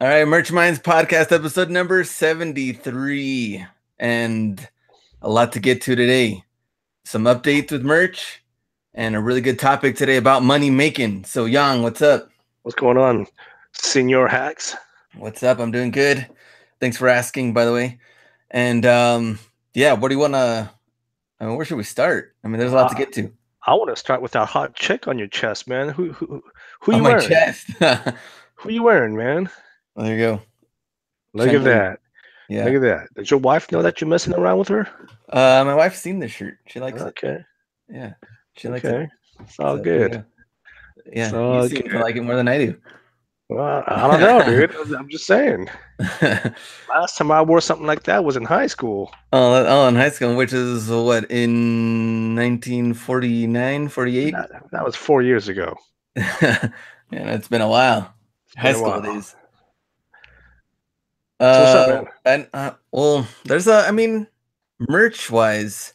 All right, Merch Minds podcast episode number 73. And a lot to get to today. Some updates with merch and a really good topic today about money making. So, Yang, what's up? What's going on, Senior Hacks? What's up? I'm doing good. Thanks for asking, by the way. And yeah, what do you want to? where should we start? I mean, there's a lot to I, get to. I want to start with that hot chick on your chest, man. Who On you my wearing? chest. There Who you wearing, man? you go. Look at Chun-Li. that. Look Yeah. at that. Does your wife know that you're messing around with her? My wife's seen this shirt. She likes it. Okay. Yeah, she likes it. Okay. It's all So there you good. go. It's Yeah, you all seem to good. like it more than I do. Well, I don't know, dude. I'm just saying. Last time I wore something like that was in high school. Oh, in high school, which is what, in 1949, 48? That was 4 years ago. Yeah, it's been a while. It's High been a school while. days. So what's up, man? And well, I mean, merch wise,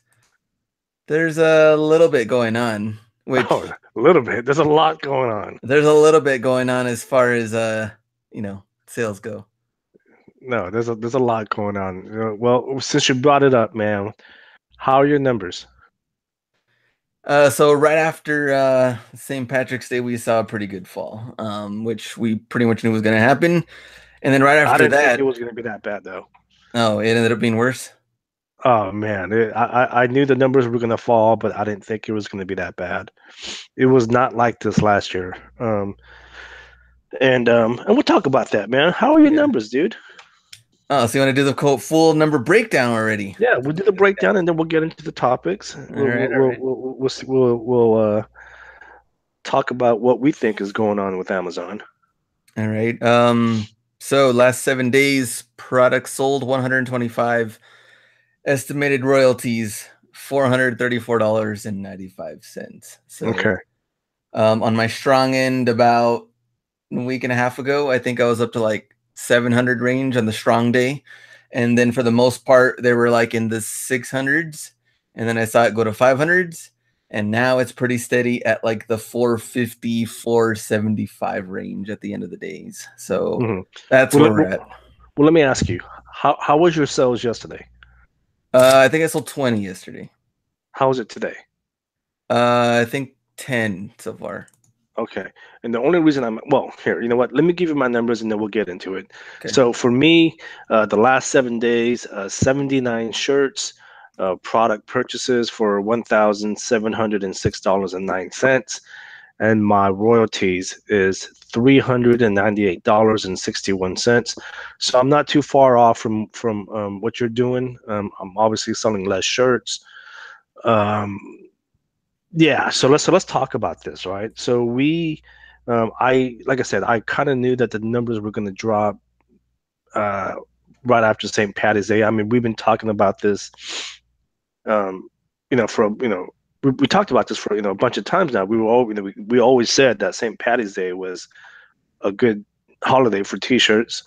there's a little bit going on, Oh, which a little bit. There's a lot going on. there's a little bit going on as far as sales go. No, there's a lot going on. Well, since you brought it up, man, how are your numbers? So right after St. Patrick's Day, we saw a pretty good fall, which we pretty much knew was going to happen. And then right I after didn't think it that, was gonna be that bad though. oh, it ended up being worse. Oh man, I knew the numbers were gonna fall, but I didn't think it was gonna be that bad. It was not like this last year. And we'll talk about that, man. How are your Yeah. numbers, dude? Oh, so you want to do the quote full number breakdown already? Yeah, we'll do the breakdown and then we'll get into the topics. All right, all right, We'll talk about what we think is going on with Amazon. all right. So last 7 days, products sold 125, estimated royalties $434.95. So, Okay. on my strong end, about a week and a half ago, I think I was up to like 700 range on the strong day. And then for the most part, they were like in the 600s. And then I saw it go to 500s. And now it's pretty steady at like the 450, 475 range at the end of the days. So hmm that's Well, where let, we're well, at. well, let me ask you, how was your sales yesterday? I think I sold 20 yesterday. How is it today? I think 10 so far. Okay. And the only reason well, here, you know what? Let me give you my numbers and then we'll get into it. Okay. So for me, the last 7 days, 79 shirts, product purchases for $1,706.09. And my royalties is $398.61. So I'm not too far off from what you're doing. I'm obviously selling less shirts. Um, yeah, so let's talk about this, right? So I like I said, I kind of knew that the numbers were going to drop uh, right after St. Patty's Day. I mean, we've been talking about this, um, we talked about this for a bunch of times now. We were all, we always said that St. Patty's Day was a good holiday for T-shirts,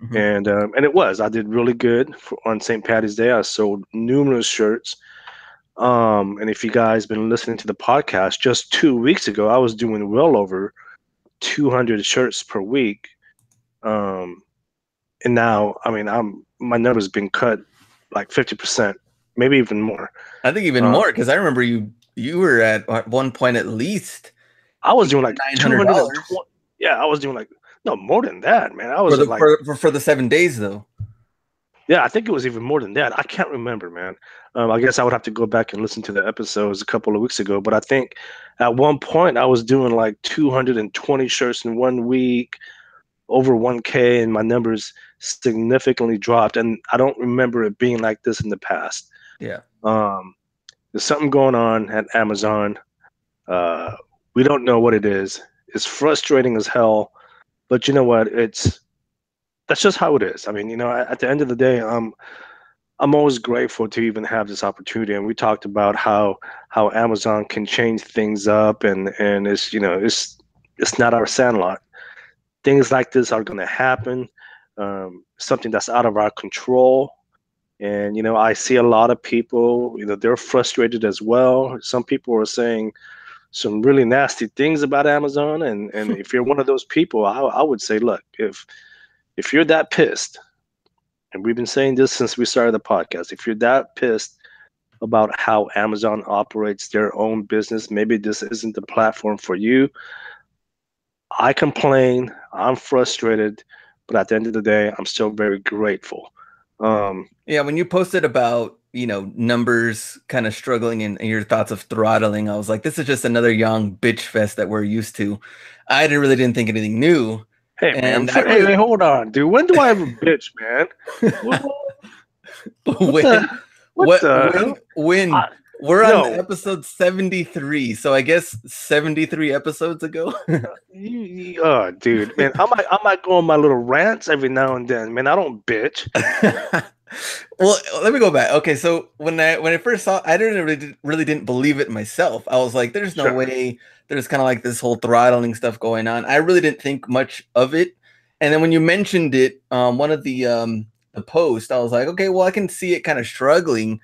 Mhm. and it was. I did really good on St. Patty's Day. I sold numerous shirts. And if you guys been listening to the podcast, just 2 weeks ago, I was doing well over 200 shirts per week. Um, and now, I mean, my number's been cut like 50%, maybe even more. I think even Uh, more because I remember you were at one point at least I was doing like $900 220. Yeah, I was doing like no more than that, man. I for was at the like for the 7 days though. yeah, I think it was even more than that. I can't remember, man. I guess I would have to go back and listen to the episodes a couple of weeks ago. But I think at one point I was doing like 220 shirts in 1 week, over 1K, and my numbers significantly dropped. And I don't remember it being like this in the past. Yeah. Um, there's something going on at Amazon. Uh, we don't know what it is. It's frustrating as hell. But you know what? That's just how it is. I mean, at the end of the day, I'm always grateful to even have this opportunity. And we talked about how Amazon can change things up, and it's not our sandlot. Things like this are going to happen. Something that's out of our control. And I see a lot of people. They're frustrated as well. Some people are saying some really nasty things about Amazon, and if you're one of those people, I would say, look, If you're that pissed, and we've been saying this since we started the podcast, if you're that pissed about how Amazon operates their own business, maybe this isn't the platform for you. I complain, I'm frustrated, but at the end of the day, I'm still very grateful. Yeah, when you posted about, numbers kind of struggling and your thoughts of throttling, I was like, this is just another young bitch fest that we're used to. Really didn't think anything new. Hey man, And I hey, really hold on, dude. When do I ever bitch, man? What, what the when what the hell? when I, we're on yo, episode 73, so I guess 73 episodes ago. dude, man, I might go on my little rants every now and then, man. I don't bitch. Well, let me go back. Okay, so when I first saw, I didn't really didn't believe it myself. I was like, "There's no Sure. way." There's kind of like this whole throttling stuff going on. I really didn't think much of it, and then when you mentioned it, one of the post, I was like, "Okay, well, I can see it kind of struggling."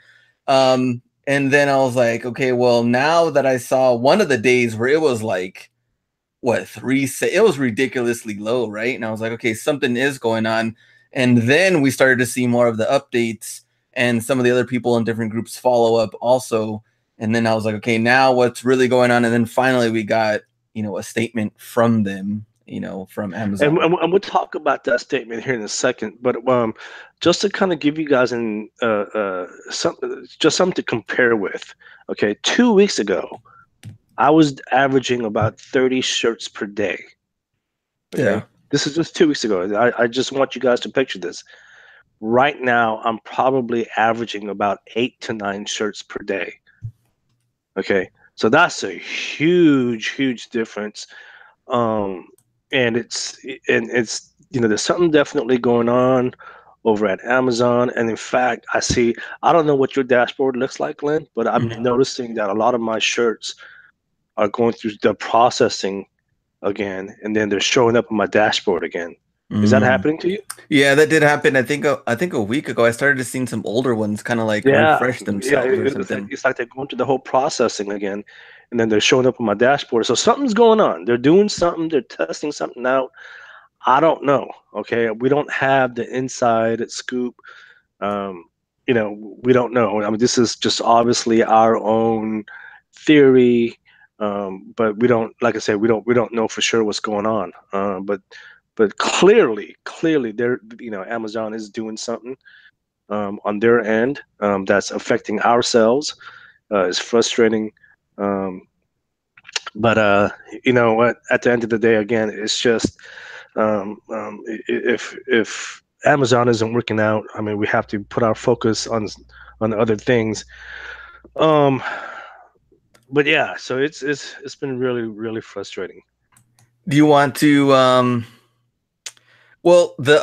And then I was like, "Okay, well, now that I saw one of the days where it was like what it was ridiculously low, right?" And I was like, okay, something is going on. And then we started to see more of the updates and some of the other people in different groups follow up also. And then I was like, okay, now what's really going on? And then finally we got, a statement from them, from And, Amazon. and we'll talk about that statement here in a second. But just to kind of give you guys something to compare with. Okay, 2 weeks ago, I was averaging about 30 shirts per day. Okay, Yeah. this is just 2 weeks ago. I just want you guys to picture this. Right now, I'm probably averaging about 8 to 9 shirts per day. Okay, so that's a huge, huge difference. Um, and it's there's something definitely going on over at Amazon. And in fact, I don't know what your dashboard looks like, Lynn, but I'm Mhm. noticing that a lot of my shirts are going through the processing again, and then they're showing up on my dashboard again. Is that Mm. happening to you? Yeah, that did happen. I think a week ago I started seeing some older ones kind of like Yeah, refresh yeah. themselves or It's like something. they're going through the whole processing again, and then they're showing up on my dashboard. So something's going on. They're doing something. They're testing something out. I don't know. Okay, we don't have the inside scoop. Um, we don't know. I mean, this is just obviously our own theory, but we don't. Like I said, we don't know for sure what's going on. But clearly, Amazon is doing something on their end that's affecting ourselves. It's frustrating. Um, but you know what? At the end of the day, again, it's just if Amazon isn't working out, I mean, we have to put our focus on other things. Um, but yeah, so it's been really frustrating. Do you want to well, the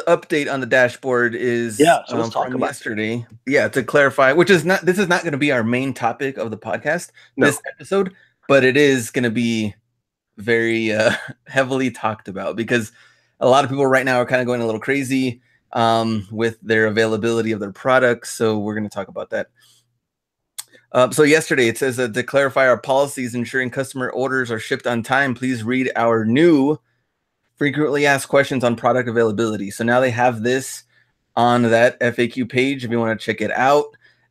update on the dashboard is Yeah, so let's talk from about that. yesterday. Yeah, to clarify, which is not this is not going to be our main topic of the podcast No, this episode, but it is going to be very heavily talked about because a lot of people right now are kind of going a little crazy with their availability of their products. So we're going to talk about that. So yesterday it says to clarify our policies ensuring customer orders are shipped on time, please read our new frequently asked questions on product availability. So now they have this on that FAQ page if you want to check it out.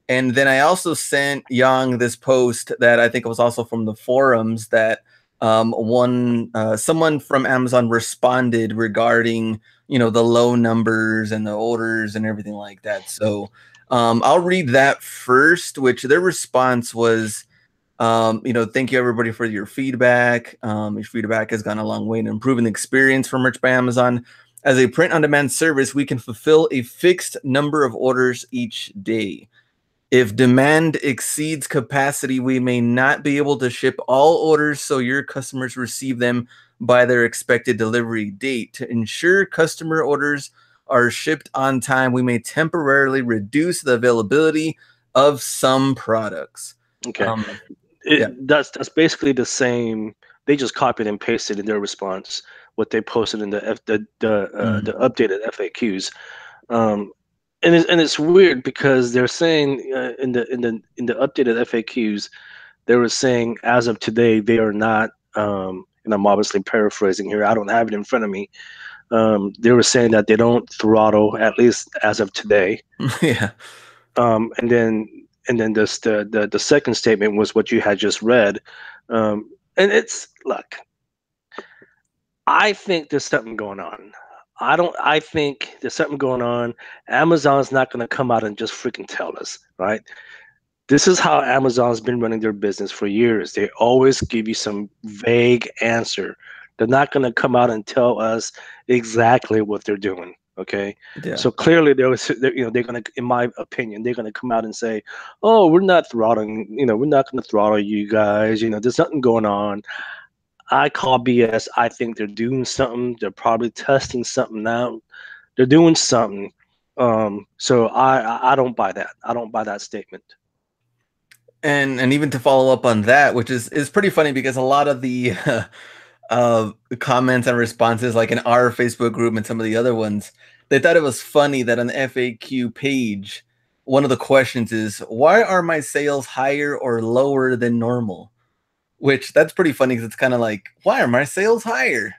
And then I also sent Yang this post that I think it was also from the forums that someone from Amazon responded regarding the low numbers and the orders and everything like that. So I'll read that first, which their response was thank you everybody for your feedback. Your feedback has gone a long way in improving the experience for Merch by Amazon. As a print on demand service, we can fulfill a fixed number of orders each day. If demand exceeds capacity, we may not be able to ship all orders so your customers receive them by their expected delivery date. To ensure customer orders are shipped on time, we may temporarily reduce the availability of some products. okay. Yeah. That's basically the same. They just copied and pasted in their response what they posted in the Mhm. updated FAQs. Um, and it's weird because they're saying in the updated FAQs they were saying as of today they are not. And I'm obviously paraphrasing here. I don't have it in front of me. They were saying that they don't throttle, at least as of today. Yeah. And then this the second statement was what you had just read. And it's look, I think there's something going on. I think there's something going on. Amazon's not going to come out and just freaking tell us, right? This is how Amazon's been running their business for years. They always give you some vague answer. They're not going to come out and tell us exactly what they're doing. Okay, Yeah. so clearly they're going to, in my opinion, they're going to come out and say, "Oh, we're not throttling. We're not going to throttle you guys. There's nothing going on." I call BS. I think they're doing something. They're probably testing something out. They're doing something. So I don't buy that. I don't buy that statement. And even to follow up on that, which is pretty funny because a lot of the comments and responses, like in our Facebook group and some of the other ones, they thought it was funny that on the FAQ page, one of the questions is, "Why are my sales higher or lower than normal?" Which that's pretty funny because it's kind of like, "Why are my sales higher?"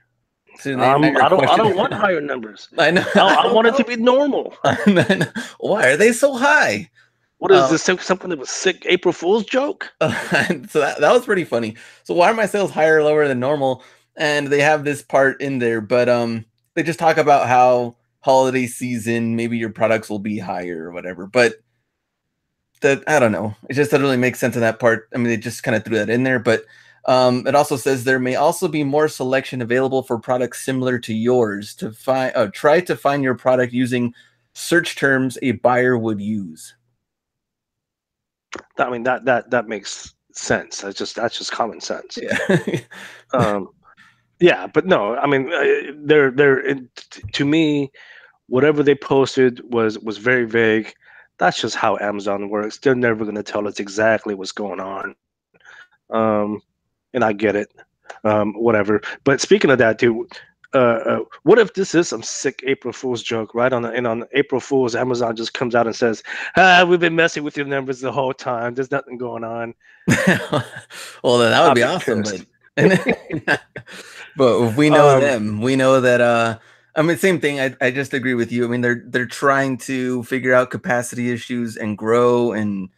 So now your I question. don't want higher numbers. I know. I I don't want it to know. be normal. And then, why are they so high? What is Uh, this? Something that was sick April Fool's joke? so that was pretty funny. So why are my sales higher or lower than normal? And they have this part in there, but they just talk about how holiday season, maybe your products will be higher or whatever. But that, I don't know. It just doesn't really make sense in that part. I mean, they just kind of threw that in there, but it also says there may also be more selection available for products similar to yours. To find, try to find your product using search terms a buyer would use. I mean that makes sense. That's just common sense. Yeah. Um, yeah, but no, I mean to me, whatever they posted was very vague. That's just how Amazon works. They're never going to tell us exactly what's going on. Um, and I get it. Whatever. But speaking of that, dude, what if this is some sick April Fool's joke, right? On April Fool's, Amazon just comes out and says, we've been messing with your numbers the whole time. There's nothing going on. Well, then that would I'll be be awesome, but pissed. but if we know Um, them, we know that I mean same thing. I just agree with you. I mean they're trying to figure out capacity issues and grow and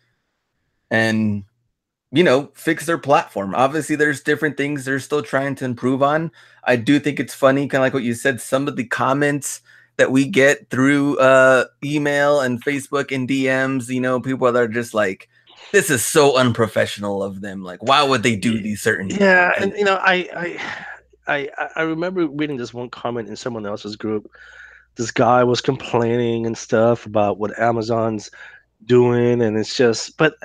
fix their platform. Obviously, there's different things they're still trying to improve on. I do think it's funny, kind of like what you said, some of the comments that we get through email and Facebook and DMs, people that are just like, this is so unprofessional of them. Like, why would they do these certain yeah, things? and And I remember reading this one comment in someone else's group. This guy was complaining and stuff about what Amazon's doing, and it's just, but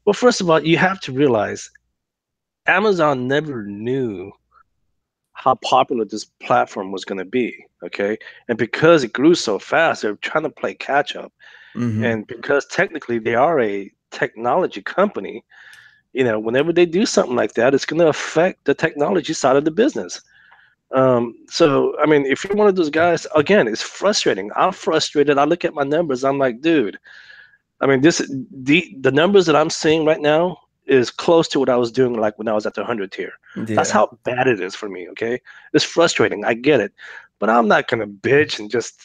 well, first of all, you have to realize Amazon never knew how popular this platform was going to be. Okay, and because it grew so fast, they're trying to play catch up, mhm. and because technically they are a technology company, whenever they do something like that, it's going to affect the technology side of the business. So I mean, if you're one of those guys, again, it's frustrating. I'm frustrated. I look at my numbers. I'm like, dude. I mean, the numbers that I'm seeing right now is close to what I was doing like when I was at the 100 tier. That's Yeah. how bad it is for me. Okay, it's frustrating. I get it, but I'm not gonna bitch and just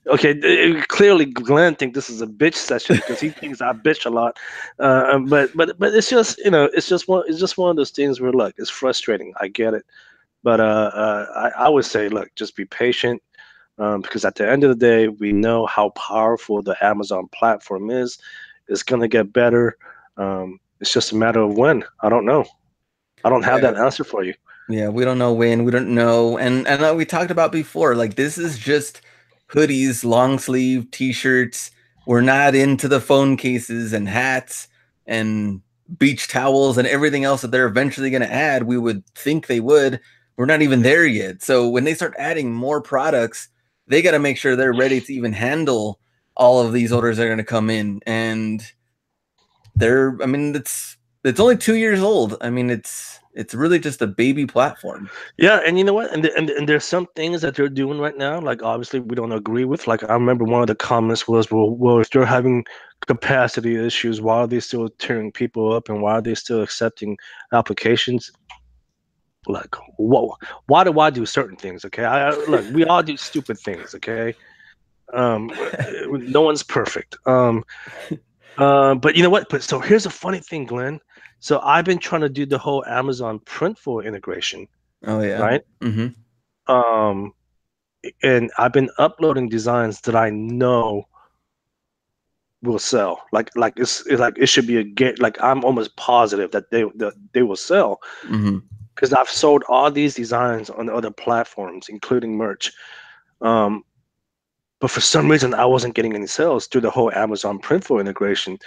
okay. Clearly, Glenn thinks this is a bitch session because he thinks I bitch a lot. But it's just it's just one of those things where look, it's frustrating. I get it. But I would say, look, just be patient because at the end of the day, we know how powerful the Amazon platform is. It's going to get better. It's just a matter of when. I don't know. I don't have Yeah. that answer for you. Yeah, we don't know when, we don't know. And like we talked about before, like this is just hoodies, long sleeve t-shirts. We're not into the phone cases and hats and beach towels and everything else that they're eventually going to add. We would think they would. We're not even there yet. So when they start adding more products, they got to make sure they're ready to even handle all of these orders that are going to come in. And I mean, it's only 2 years old. I mean, it's really just a baby platform. Yeah, and you know what? And there's some things that they're doing right now. Like obviously we don't agree with. Like I remember one of the comments was, well, if they're having capacity issues, why are they still tearing people up, and why are they still accepting applications? Look, why do I do certain things? Okay, look, we all do stupid things. Okay, no one's perfect. But you know what? But so here's a funny thing, Glenn. So I've been trying to do the whole Amazon Printful integration, Oh yeah. right? Mm-hmm. Um, and I've been uploading designs that I know will sell. It's like it should be a get. Like I'm almost positive that they will sell Mm-hmm. because I've sold all these designs on other platforms, including merch. Um, but for some reason, I wasn't getting any sales through the whole Amazon Printful integration.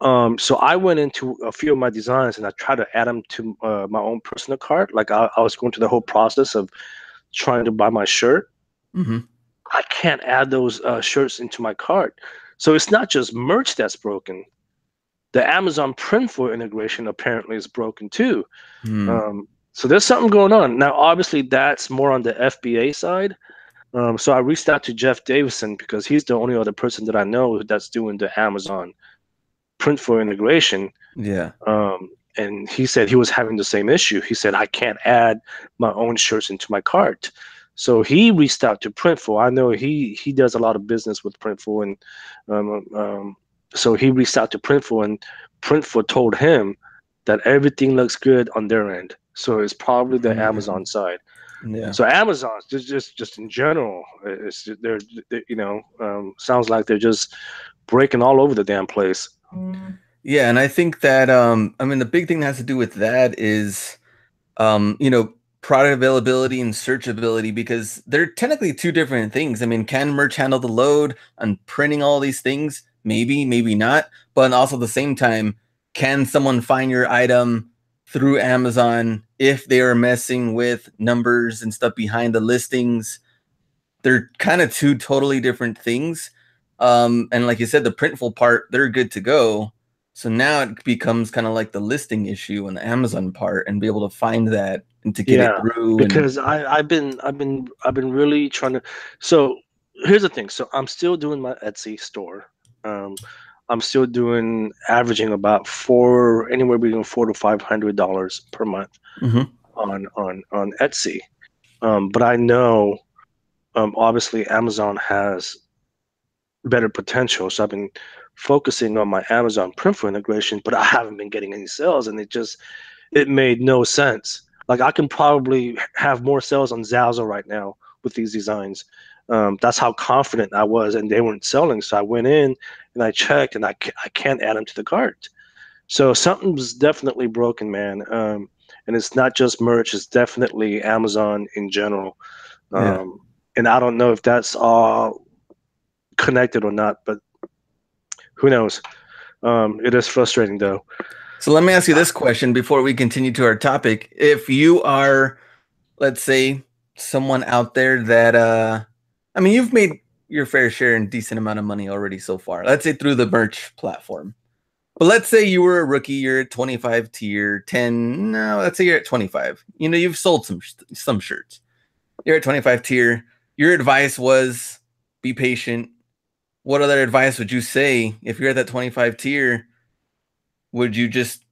So I went into a few of my designs and I tried to add them to my own personal cart. Like I was going through the whole process of trying to buy my shirt. Mm-hmm. I can't add those shirts into my cart. So it's not just merch that's broken. The Amazon Printful integration apparently is broken too. Hmm. So there's something going on. Now, obviously, that's more on the FBA side. So I reached out to Jeff Davison because he's the only other person that I know that's doing the Amazon Printful integration. Yeah. And he said he was having the same issue. He said, I can't add my own shirts into my cart. So he reached out to Printful. I know he does a lot of business with Printful, and so he reached out to Printful, and Printful told him that everything looks good on their end. So it's probably the Mm. Amazon side. Yeah. So Amazon, just in general, sounds like they're just breaking all over the damn place. Yeah, and I think that I mean the big thing that has to do with that is you know, product availability and searchability because they're technically two different things. I mean, can merch handle the load on printing all these things? Maybe, maybe not. But also at the same time, can someone find your item through Amazon if they are messing with numbers and stuff behind the listings? They're kind of two totally different things. And like you said, the Printful part, they're good to go. So now it becomes kind of like the listing issue on the Amazon part and be able to find that and to get it Yeah, through. And because I've been really trying to. So here's the thing. So I'm still doing my Etsy store. Um, I'm still doing averaging about anywhere between $400 to $500 per month Mhm. on Etsy. But I know obviously Amazon has better potential. So I've been focusing on my Amazon Printful integration, but I haven't been getting any sales, and it made no sense. Like I can probably have more sales on Zazzle right now with these designs. That's how confident I was, and they weren't selling. So I went in and I checked, and I can't add them to the cart. So something's definitely broken, man. And it's not just merch; it's definitely Amazon in general. Yeah. Um, and I don't know if that's all connected or not, but who knows? It is frustrating though. So let me ask you this question before we continue to our topic. If you are, let's say, someone out there that I mean, you've made your fair share and decent amount of money already so far. Let's say through the merch platform. But let's say you were a rookie, you're at 25 tier, 10, no, let's say you're at 25. You know, you've sold some shirts. You're at 25 tier. Your advice was be patient. What other advice would you say if you're at that 25 tier? Would you just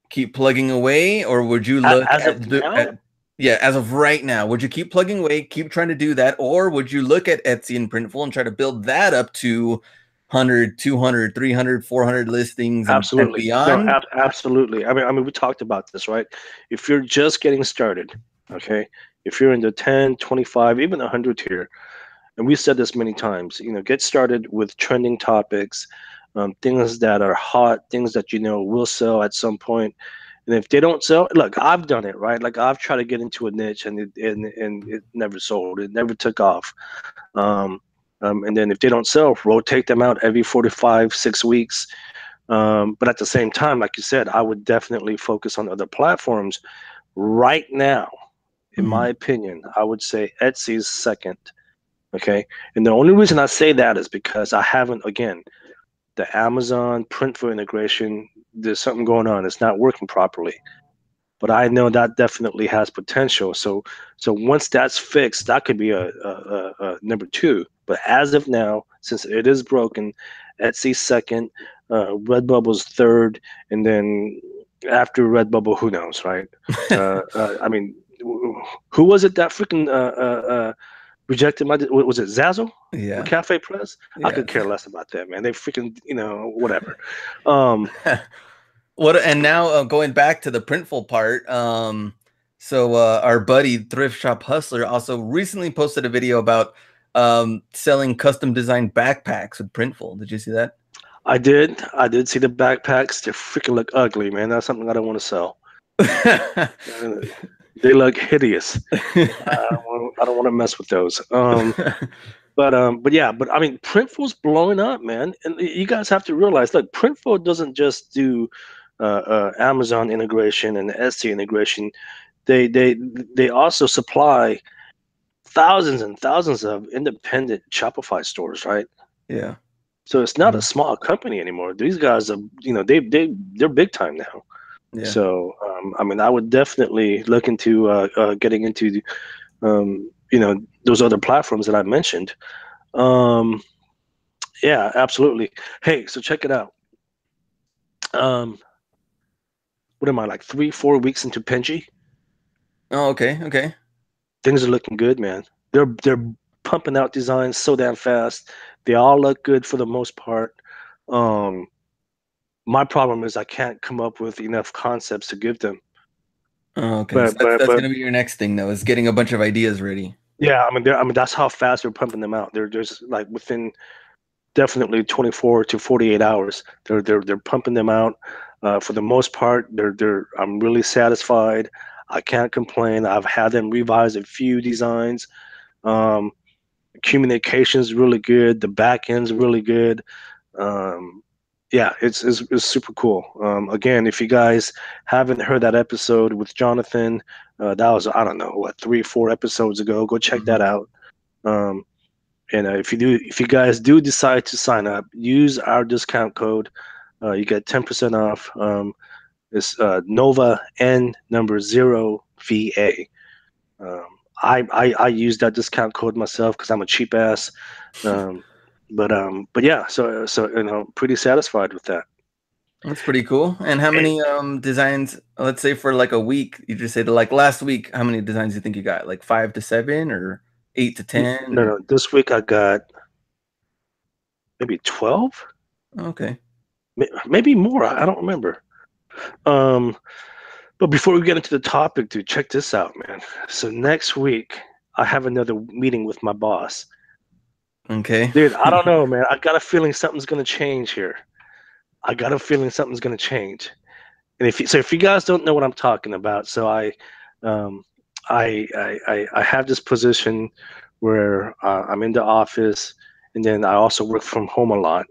keep plugging away or would you look As at of the now, at yeah, as of right now, would you keep plugging away, keep trying to do that, or would you look at Etsy and Printful and try to build that up to 100, 200, 300, 400 listings and absolutely. No, beyond? absolutely. I mean, we talked about this, right? If you're just getting started, okay, if you're in the 10, 25, even 100 tier, and we said this many times, get started with trending topics, things that are hot, things that will sell at some point. And if they don't sell, look, I've done it, right? Like I've tried to get into a niche and it never sold. It never took off. Um, and then if they don't sell, rotate them out every 45, 6 weeks. But at the same time, like you said, I would definitely focus on other platforms. Right now, in my Mhm. opinion, I would say Etsy's second. Okay. And the only reason I say that is because I haven't, again, the Amazon Printful integration, there's something going on. It's not working properly. But I know that definitely has potential. So once that's fixed, that could be a number two. But as of now, since it is broken, Etsy second, Redbubble's third, and then After Redbubble, who knows, right? I mean, who was it that freaking rejected my? Was it Zazzle with Yeah. Cafe Press? I Yeah. could care less about that, man. They freaking, whatever. Um, What and now going back to the Printful part, so our buddy Thrift Shop Hustler also recently posted a video about selling custom designed backpacks with Printful. Did you see that? I did see the backpacks. They freaking look ugly, man. That's something I don't want to sell. Uh, they look hideous. I don't want to mess with those. But yeah, but I mean, Printful's blowing up, man, and you guys have to realize, look, Printful doesn't just do Amazon integration and Etsy integration. They they also supply thousands and thousands of independent Shopify stores, right? Yeah. So it's not a Mhm. small company anymore. These guys are, they're big time now. Yeah. So I mean, I would definitely look into getting into those other platforms that I mentioned. Um, yeah, absolutely. Hey, so check it out. Um, what am I, like 3, 4 weeks into Penji? Oh, okay. Okay. Things are looking good, man. They're pumping out designs so damn fast. They all look good for the most part. Um, my problem is I can't come up with enough concepts to give them. Oh, okay. So But that's but that's but gonna be your next thing though, is getting a bunch of ideas ready. yeah, I mean that's how fast they're pumping them out. They're just like within definitely 24 to 48 hours. They're pumping them out. For the most part, they're I'm really satisfied. I can't complain. I've had them revise a few designs. Um, Communication's really good. The back end's really good. Um, yeah, it's super cool. Again, if you guys haven't heard that episode with Jonathan, that was, I don't know, what, 3, 4 episodes ago. Go check that Mhm. out. Um, and if you guys do decide to sign up, use our discount code. You get 10% off. It's Nova N number 0VA. Um, I use that discount code myself because I'm a cheap ass. Um, but yeah, so pretty satisfied with that. That's pretty cool. And how And, many designs, let's say for like a week, you just say that like last week, how many designs do you think you got? Like 5 to 7 or 8 to 10 no, or no, this week I got maybe 12, okay. maybe more. I don't remember. Um, but before we get into the topic, dude, check this out, man. So next week I have another meeting with my boss. Okay. Dude, I don't know, man. I got a feeling something's gonna change here. I got a feeling something's gonna change. And if you guys don't know what I'm talking about, so um, I have this position where I'm in the office, and then I also work from home a lot,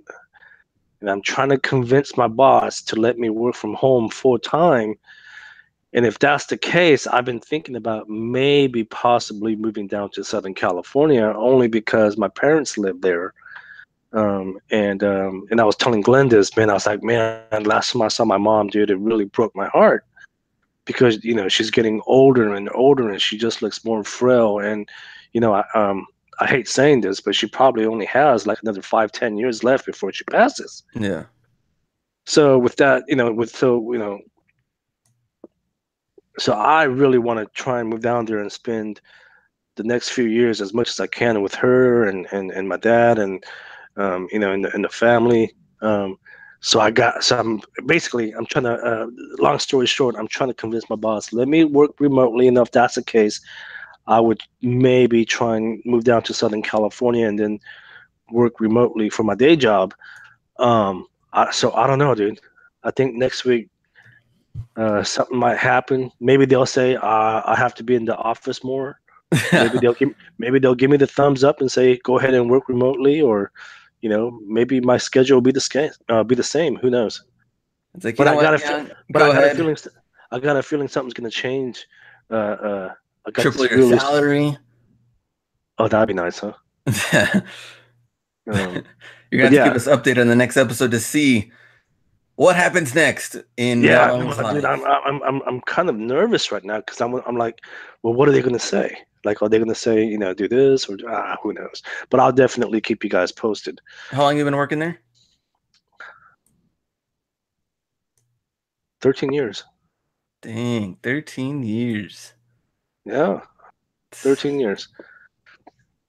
and I'm trying to convince my boss to let me work from home full time. And if that's the case, I've been thinking about maybe possibly moving down to Southern California, only because my parents live there. And I was telling Glenn this, man. I was like, man, last time I saw my mom, dude, it really broke my heart because she's getting older and older, and she just looks more frail. And I hate saying this, but she probably only has like another 5, 10 years left before she passes. Yeah. So with that, so I really want to try and move down there and spend the next few years as much as I can with her and my dad and in the family. Um, so I'm trying to, long story short, I'm trying to convince my boss, let me work remotely. And if that's the case, I would maybe try and move down to Southern California and then work remotely for my day job. So I don't know, dude. I think next week something might happen. Maybe they'll say I have to be in the office more. Maybe they'll give me the thumbs up and say go ahead and work remotely, or maybe my schedule will be the same. Who knows? It's like, you But know I what, got a fe- young, but go I got a ahead. feeling I got a feeling something's gonna change. Uh, I got Triple this your really. salary. Oh, that'd be nice, huh? You're Um, gonna but have to keep yeah, us updated on the next episode to see what happens next in yeah, Young's no, dude, life. I'm kind of nervous right now because I'm like, well, what are they gonna say? Like, are they gonna say, do this, or who knows? But I'll definitely keep you guys posted. How long you been working there? 13 years. Dang, 13 years. Yeah, 13 years.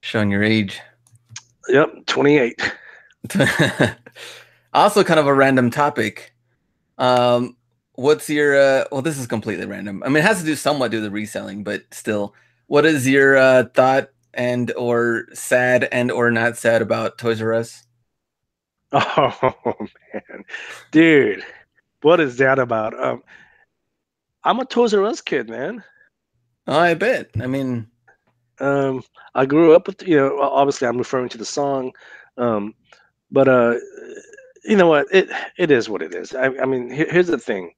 Showing your age. Yep, 28. Also, kind of a random topic. Um, what's your well, this is completely random. I mean, it has to do somewhat do the reselling, but still, what is your thought and or sad and or not sad about Toys R Us? Oh man, dude, what is that about? I'm a Toys R Us kid, man. Oh, I bet. I mean, Um, I grew up with, obviously I'm referring to the song, um, but you know what? It is what it is. I mean, here's the thing.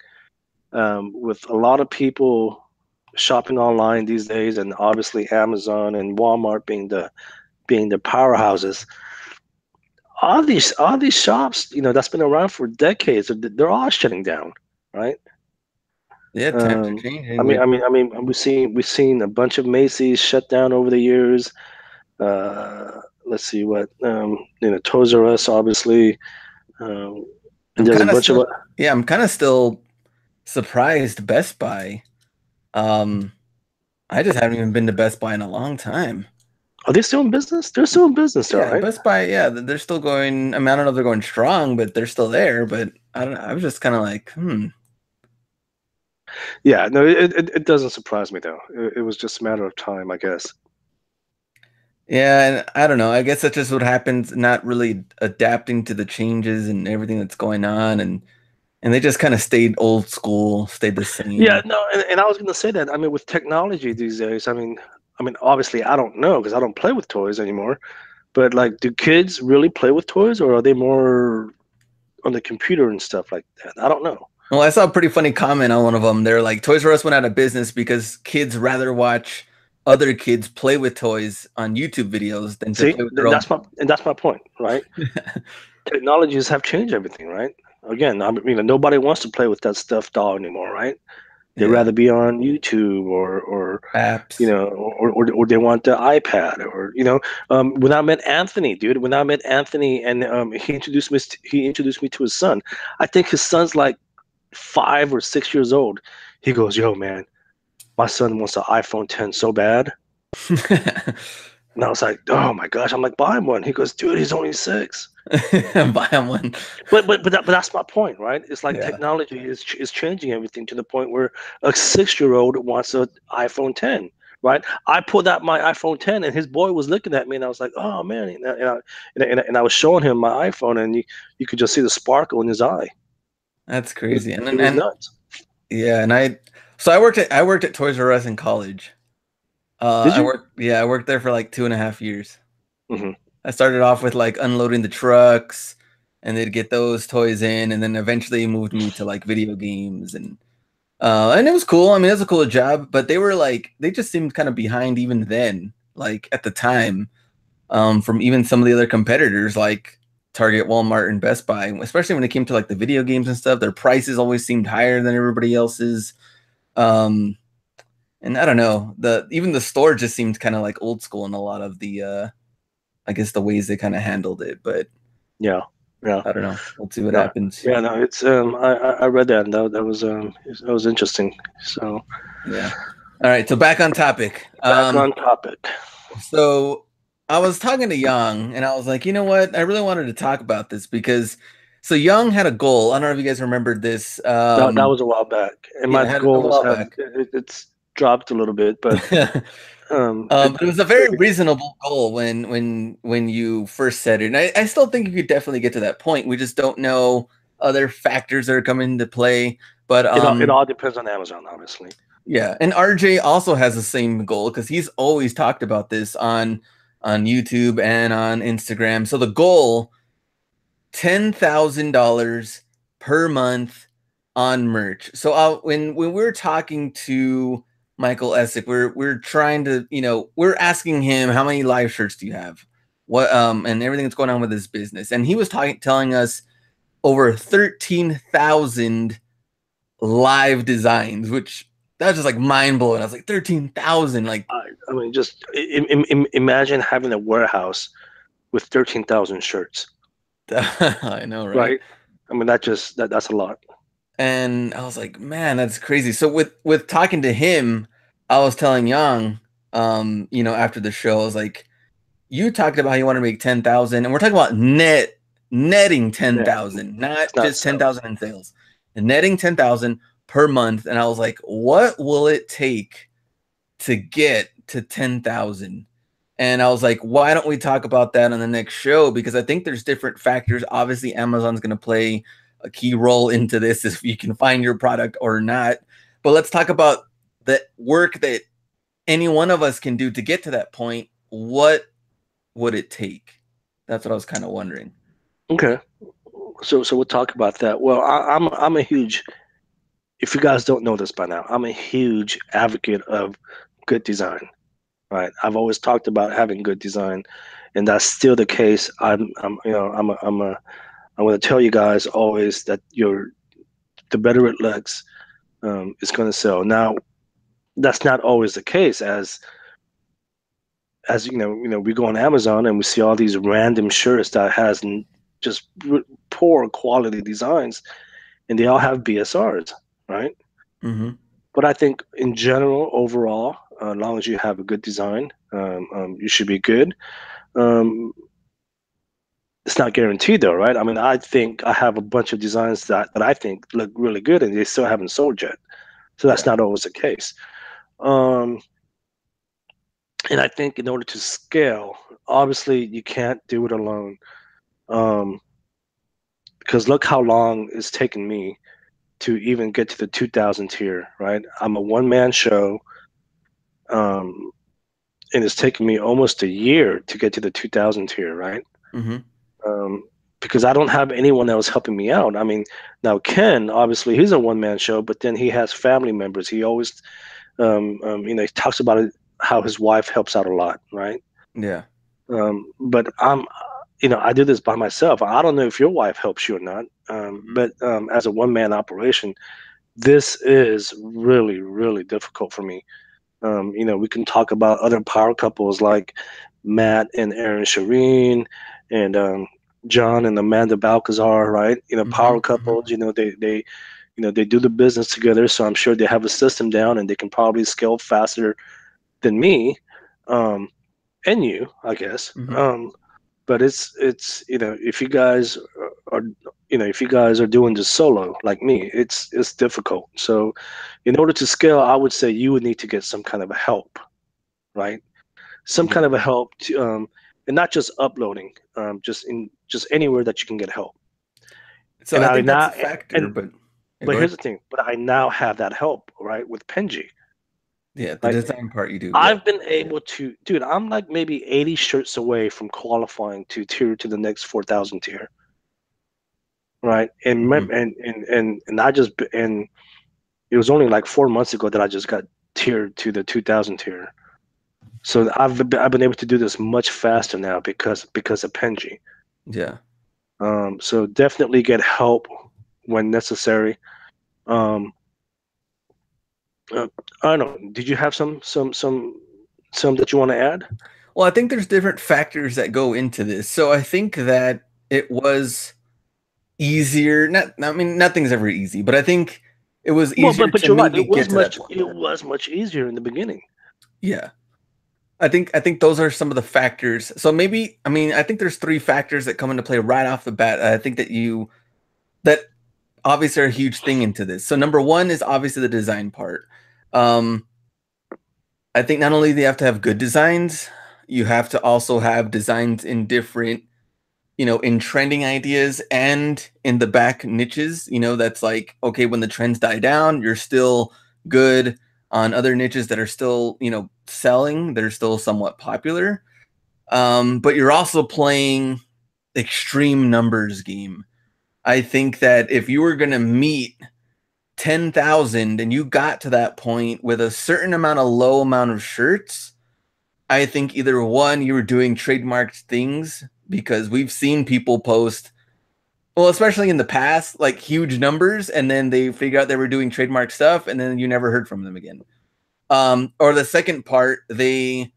With a lot of people shopping online these days, and obviously Amazon and Walmart being the powerhouses, all these shops, that's been around for decades, they're all shutting down, right? yeah, times are Um, I changing. mean, With I mean, I mean, we've seen a bunch of Macy's shut down over the years. Let's see what Toys R Us, obviously, um, and I'm there's a kind of bunch of. still, yeah, I'm kind of still surprised Best Buy. Um, I just haven't even been to Best Buy in a long time. Are they still in business? They're still in business, though, Yeah, right? Best Buy, yeah, they're still going. I mean, I don't know if they're going strong, but they're still there. But I don't know. I was just kind of like, hmm. Yeah, no, it doesn't surprise me though. It was just a matter of time, I guess. Yeah, and I don't know. I guess that's just what happens, not really adapting to the changes and everything that's going on, and they just kind of stayed old school, stayed the Yeah, same. no, and I was going to say that. I mean, with technology these days, I mean, obviously, I don't know because I don't play with toys anymore. But like, do kids really play with toys, or are they more on the computer and stuff like that? I don't know. Well, I saw a pretty funny comment on one of them. They're like, Toys R Us went out of business because kids rather watch other kids play with toys on YouTube videos than to See, play with their then own. that's my point, right? Technologies have changed everything, right? Again, nobody wants to play with that stuffed doll anymore, right? They'd Yeah, rather be on YouTube or apps. or they want the iPad when I met Anthony, dude, when I met Anthony and he introduced me to his son. I think his son's like 5 or 6 years old. He goes, "Yo, man, my son wants an iPhone 10 so bad." And I was like, "Oh my gosh!" I'm like, "Buy him one." He goes, "Dude, he's only 6." Buy them one. But that's my point, right? It's like Yeah, technology is changing everything to the point where a 6-year-old wants an iPhone 10, right? I pulled out my iPhone 10, and his boy was looking at me, and I was like, "Oh man!" And I was showing him my iPhone, and you could just see the sparkle in his eye. that's It was crazy. And it and, was and nuts. yeah, and I worked at Toys R Us in college. Did you? I worked there for like 2.5 years. Hmm. I started off with like unloading the trucks, and they'd get those toys in, and then eventually moved me to like video games, and it was cool. I mean, it was a cool job, but they just seemed kind of behind even then, like at the time, from even some of the other competitors like Target, Walmart, and Best Buy, especially when it came to like the video games and stuff. Their prices always seemed higher than everybody else's. Um, and I don't know, the even the store just seemed kind of like old school in a lot of the I guess the ways they kind of handled it, but Yeah, yeah, I don't know. We'll see what no, happens. yeah, no. It's I read that, and that was interesting. So Yeah. All right. So back on topic. back on topic. So I was talking to Young, and I was like, you know what? I really wanted to talk about this because so Young had a goal. I don't know if you guys remembered this. That was a while back, and Yeah, my I had it a goals while have back. it's dropped a little bit, but But it was a very reasonable goal when you first said it. And I still think you could definitely get to that point. We just don't know other factors that are coming into play. But it all depends on Amazon, obviously. yeah, and RJ also has the same goal because he's always talked about this on YouTube and on Instagram. So the goal, $10,000 per month on merch. So when we're talking to Michael Essick, we're trying to, we're asking him how many live shirts do you have? What and everything that's going on with his business. And he was telling us over 13,000 live designs, which that was just like mind blowing. I was like 13,000, like I mean, just imagine having a warehouse with 13,000 shirts, I know, right? right? I mean, that's a lot. And I was like, man, that's crazy. So with talking to him, I was telling Yang, after the show, I was like, you talked about how you want to make 10,000, and we're talking about netting Yeah, 10,000, not it's not just so. 10,000 in sales, and netting 10,000 per month. And I was like, what will it take to get to 10,000? And I was like, why don't we talk about that on the next show? Because I think there's different factors. Obviously, Amazon's going to play a key role into this if you can find your product or not. But let's talk about the work that any one of us can do to get to that point. What would it take? That's what I was kind of wondering. Okay, so we'll talk about that. Well, I'm a huge. If you guys don't know this by now, I'm a huge advocate of good design. Right, I've always talked about having good design, and that's still the case. I'm going to tell you guys always that the better it looks, it's going to sell. Now, that's not always the case. As we go on Amazon and we see all these random shirts that has just poor quality designs, and they all have BSRs, right? Mm-hmm. But I think in general, overall, as long as you have a good design, you should be good. Um, it's not guaranteed though, right? I mean, I think I have a bunch of designs that I think look really good and they still haven't sold yet. So that's Yeah. not always the case. Um, and I think in order to scale, obviously you can't do it alone. Um, because look how long it's taken me to even get to the 2000 tier, right? I'm a one man show. Um, and it's taken me almost a year to get to the 2000 tier, right? Mm-hmm. Um, because I don't have anyone else helping me out. I mean, now Ken, obviously, he's a one man show, but then he has family members. He always, he talks about it, how his wife helps out a lot, right? Yeah. But I do this by myself. I don't know if your wife helps you or not, Mm-hmm. but as a one man operation, this is really, really difficult for me. We can talk about other power couples like Matt and Aaron Shireen and John and Amanda Balcazar, right? Mm-hmm. Power Mm-hmm. couples, they do the business together, so I'm sure they have a system down and they can probably scale faster than me, um, and you, I guess. Mm-hmm. But it's if you guys are if you guys are doing this solo like me, it's difficult. So in order to scale, I would say you would need to get some kind of a help, right? Some kind Yeah. of a help to, and not just uploading, just anywhere that you can get help. So And I I think that's now a factor, and but yeah, but go here's ahead. the thing, but I now have that help, right, with Penji, Yeah, the right? design part you do. Yeah. I've been able to, dude. I'm like maybe 80 shirts away from qualifying to the next 4,000 tier, right? And Mm-hmm. I just and it was only like 4 months ago that I just got tiered to the 2,000 tier. So I've been able to do this much faster now because of Penji. Yeah. So definitely get help when necessary. Um, uh, I don't know. Did you have some that you want to add? Well, I think there's different factors that go into this. So I think that it was easier. I mean, nothing's ever easy, but I think it was Well, easier but to you're right. maybe get to that point. It was much easier in the beginning. Yeah. I think those are some of the factors. So maybe, I mean, I think there's three factors that come into play right off the bat. I think that obviously are a huge thing into this. So number one is obviously the design part. Um, I think not only do you have to have good designs, you have to also have designs in different, in trending ideas and in the back niches, that's like, okay, when the trends die down, you're still good on other niches that are still, selling, they're still somewhat popular. But you're also playing extreme numbers game. I think that if you were going to meet 10,000 and you got to that point with a certain amount of low amount of shirts, I think either one, you were doing trademarked things because we've seen people post, well, especially in the past, like huge numbers, and then they figure out they were doing trademark stuff, and then you never heard from them again. Or the second part, they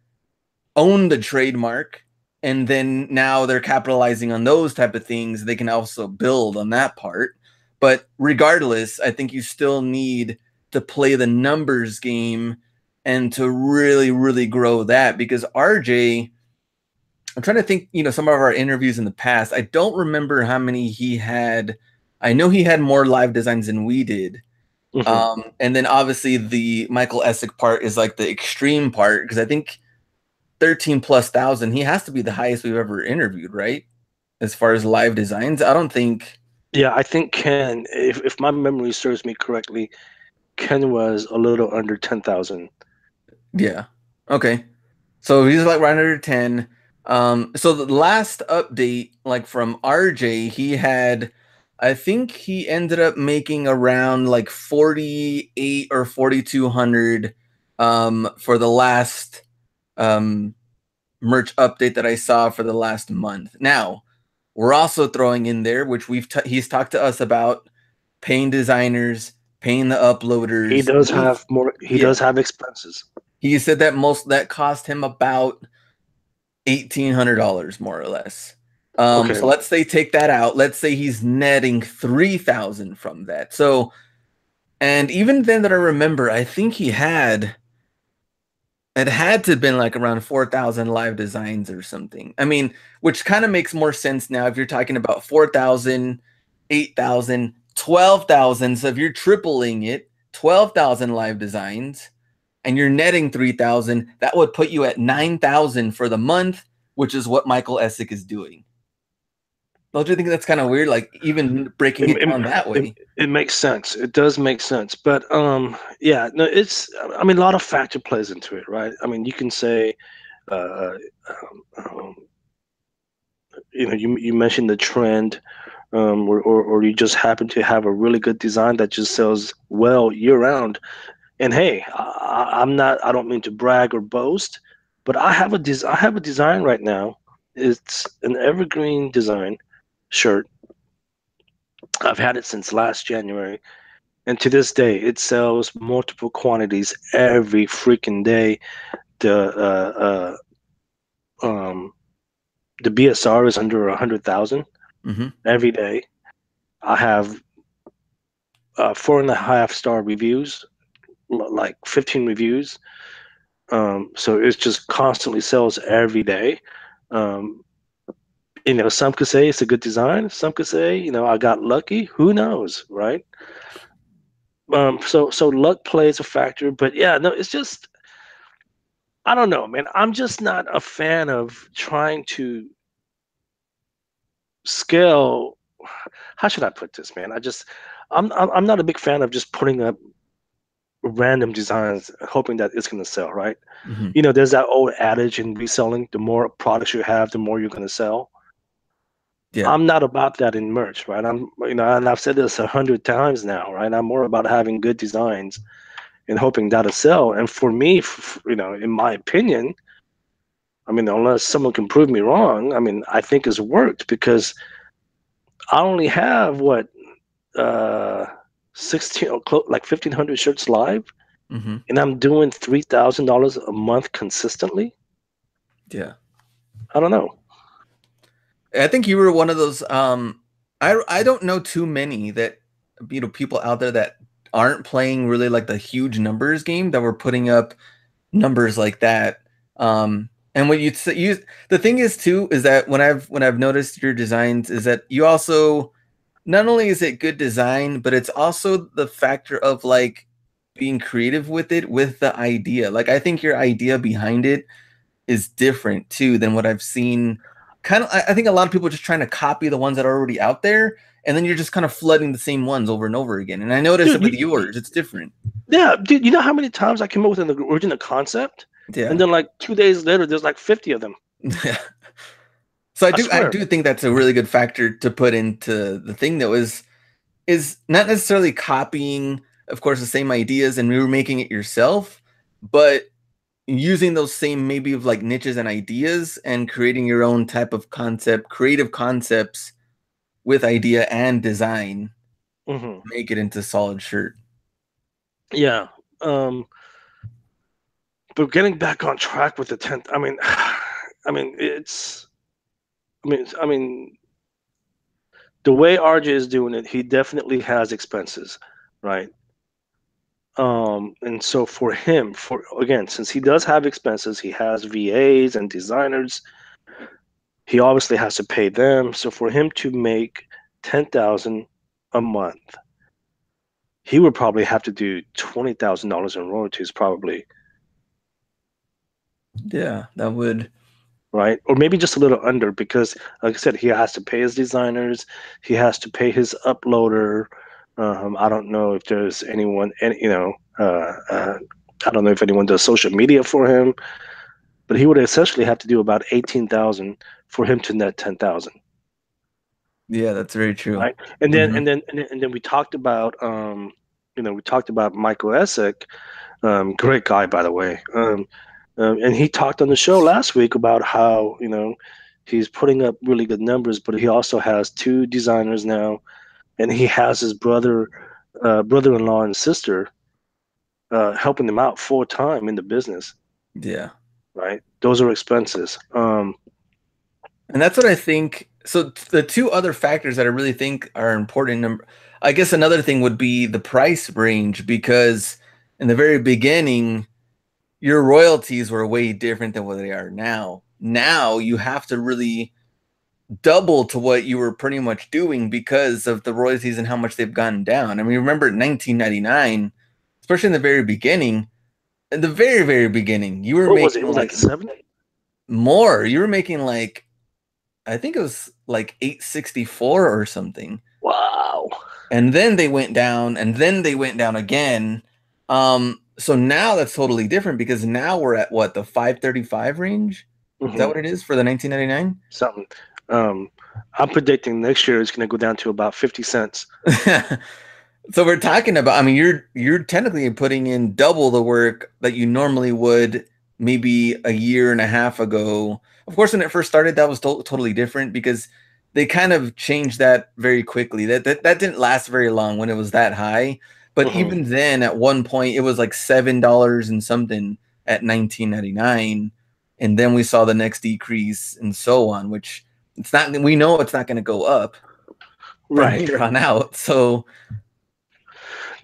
own the trademark, and then now they're capitalizing on those type of things. They can also build on that part. But regardless, I think you still need to play the numbers game and to really, really grow that because RJ, I'm trying to think, some of our interviews in the past. I don't remember how many he had. I know he had more live designs than we did. Hmm. And then obviously the Michael Essick part is like the extreme part because I think 13 plus thousand, he has to be the highest we've ever interviewed, right? As far as live designs, I don't think. Yeah, I think Ken, if my memory serves me correctly, Ken was a little under 10,000. Yeah. Okay. So he's like right under 10. So the last update, like from RJ, he had, I think he ended up making around like 48 or 4,200 for the last um merch update that I saw for the last month. Now, we're also throwing in there, which he's talked to us about, paying designers, paying the He uploaders. does have more. He Yeah, does have expenses. he said that most that cost him about $1,800 more or less. Okay. So let's say take that out. Let's say he's netting 3,000 from that. So, and even then that I remember, I think it had to have been like around 4,000 live designs or something. I mean, which kind of makes more sense now if you're talking about 4,000, 8,000, 12,000. So if you're tripling it, 12,000 live designs and you're netting 3,000, that would put you at 9,000 for the month, which is what Michael Essick is doing. Don't you think that's kind of weird? Like even breaking It, it it, down that it, way. it makes sense. It does make sense. But yeah, no, it's. I mean, a lot of factor plays into it, right? I mean, you can say, uh, you mentioned the trend, or you just happen to have a really good design that just sells well year round. And hey, I'm not. I don't mean to brag or boast, but I have a design right now. It's an evergreen design shirt. I've had it since last January, and to this day, it sells multiple quantities every freaking day. The the BSR is under 100,000 Mm-hmm. every day. I have 4.5 star reviews, like 15 reviews. So it just constantly sells every day. Um, some could say it's a good design. Some could say, I got lucky. Who knows, right? So luck plays a factor, but yeah, no, it's just I don't know, man. I'm just not a fan of trying to scale. How should I put this, man? I'm not a big fan of just putting up random designs, hoping that it's gonna sell, right? Mm-hmm. There's that old adage in reselling: the more products you have, the more you're gonna sell. Yeah. I'm not about that in merch, right? And I've said this 100 times now, right? I'm more about having good designs and hoping that'll sell. And for me, in my opinion, I mean, unless someone can prove me wrong, I mean, I think it's worked because I only have what, uh 16 or like 1,500 shirts live, Mm-hmm. and I'm doing $3,000 a month consistently. Yeah. I don't know. I think you were one of those. I don't know too many that people out there that aren't playing really like the huge numbers game that were putting up numbers like that. And what you the thing is too is that when I've noticed your designs is that you also not only is it good design, but it's also the factor of like being creative with it with the idea. Like I think your idea behind it is different too than what I've seen. Kind of, I think a lot of people are just trying to copy the ones that are already out there, and then you're just kind of flooding the same ones over and over again. And I noticed it Dude, with yours; it's different. yeah, dude, you know how many times I came up with an original concept, and Yeah, then like 2 days later, there's like 50 of them. yeah. So I I do, I swear. do think that's a really good factor to put into the thing that is not necessarily copying, of course, the same ideas and you're making it yourself, but using those same maybe of like niches and ideas and creating your own type of concept, creative concepts with idea and design, Hmm. make it into solid shirt. Yeah. Um, but getting back on track with the 10th, I mean, I mean, the way RJ is doing it, he definitely has expenses, right? And so for him, for again, since he does have expenses, he has VAs and designers. He obviously has to pay them. So for him to make 10,000 a month, he would probably have to do $20,000 in royalties, probably, Yeah, that would. right? Or maybe just a little under, because, like I said, he has to pay his designers, he has to pay his uploader. I don't know if there's anyone, any, I don't know if anyone does social media for him, but he would essentially have to do about 18,000 for him to net 10,000. Yeah, that's very true. Right. And then Hmm. we talked about we talked about Michael Essek, great guy, by the way. And he talked on the show last week about how, he's putting up really good numbers, but he also has two designers now, and he has his brother-in-law and sister helping him out full time in the business. Yeah. Right. Those are expenses. And that's what I think. So the two other factors that I really think are important, I guess another thing would be the price range, because in the very beginning, your royalties were way different than what they are now. Now you have to really double to what you were pretty much doing because of the royalties and how much they've gone down. I mean, remember in 1999, especially in the very beginning, in the very, very beginning, you were What was it? It making was like like seven. more. You were making like, I think it was like 864 or something. Wow. And then they went down, and then they went down again. So now that's totally different, because now we're at what, the 535 range? Is that Hmm. what it is for the 1999? Something. Um, I'm predicting next year it's going to go down to about 50 cents. So we're talking about, I mean, you're technically putting in double the work that you normally would maybe a year and a half ago. Of course, when it first started, that was totally different, because they kind of changed that very quickly. That didn't last very long when it was that high. But Hmm. even then, at one point, it was like $7 and something at 1999, and then we saw the next decrease and so on. Which it's not. We know it's not going to go up from Right. here on out. So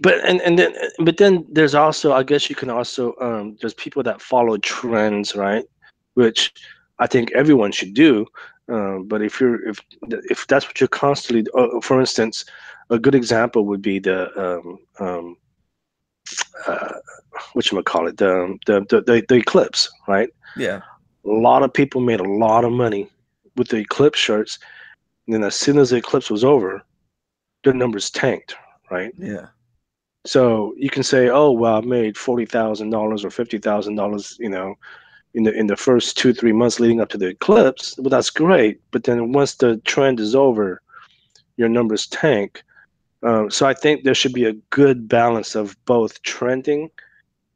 But then there's also, I guess you can also, there's people that follow trends, right? Which I think everyone should do. But if that's what you're constantly, for instance, a good example would be the uh, what you call it, the eclipse, right? yeah, A lot of people made a lot of money with the eclipse shirts, and then as soon as the eclipse was over, their numbers tanked, right? yeah, So you can say, "Oh, well, I made $40,000 or $50,000, in the first 2 3 months leading up to the eclipse." Well, that's great, but then once the trend is over, your numbers tank. So I think there should be a good balance of both trending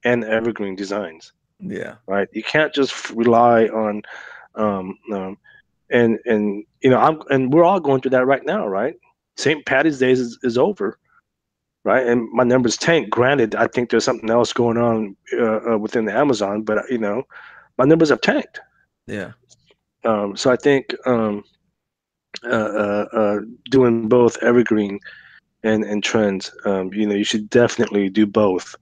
and evergreen designs, yeah, right? You can't just rely on, um, um, and we're all going through that right now, right? St. Patty's Day is over, right? And my numbers tank. Granted, I think there's something else going on within the Amazon, but my numbers have tanked. yeah, So I think uh, uh, uh, doing both evergreen and trends, you should definitely do both.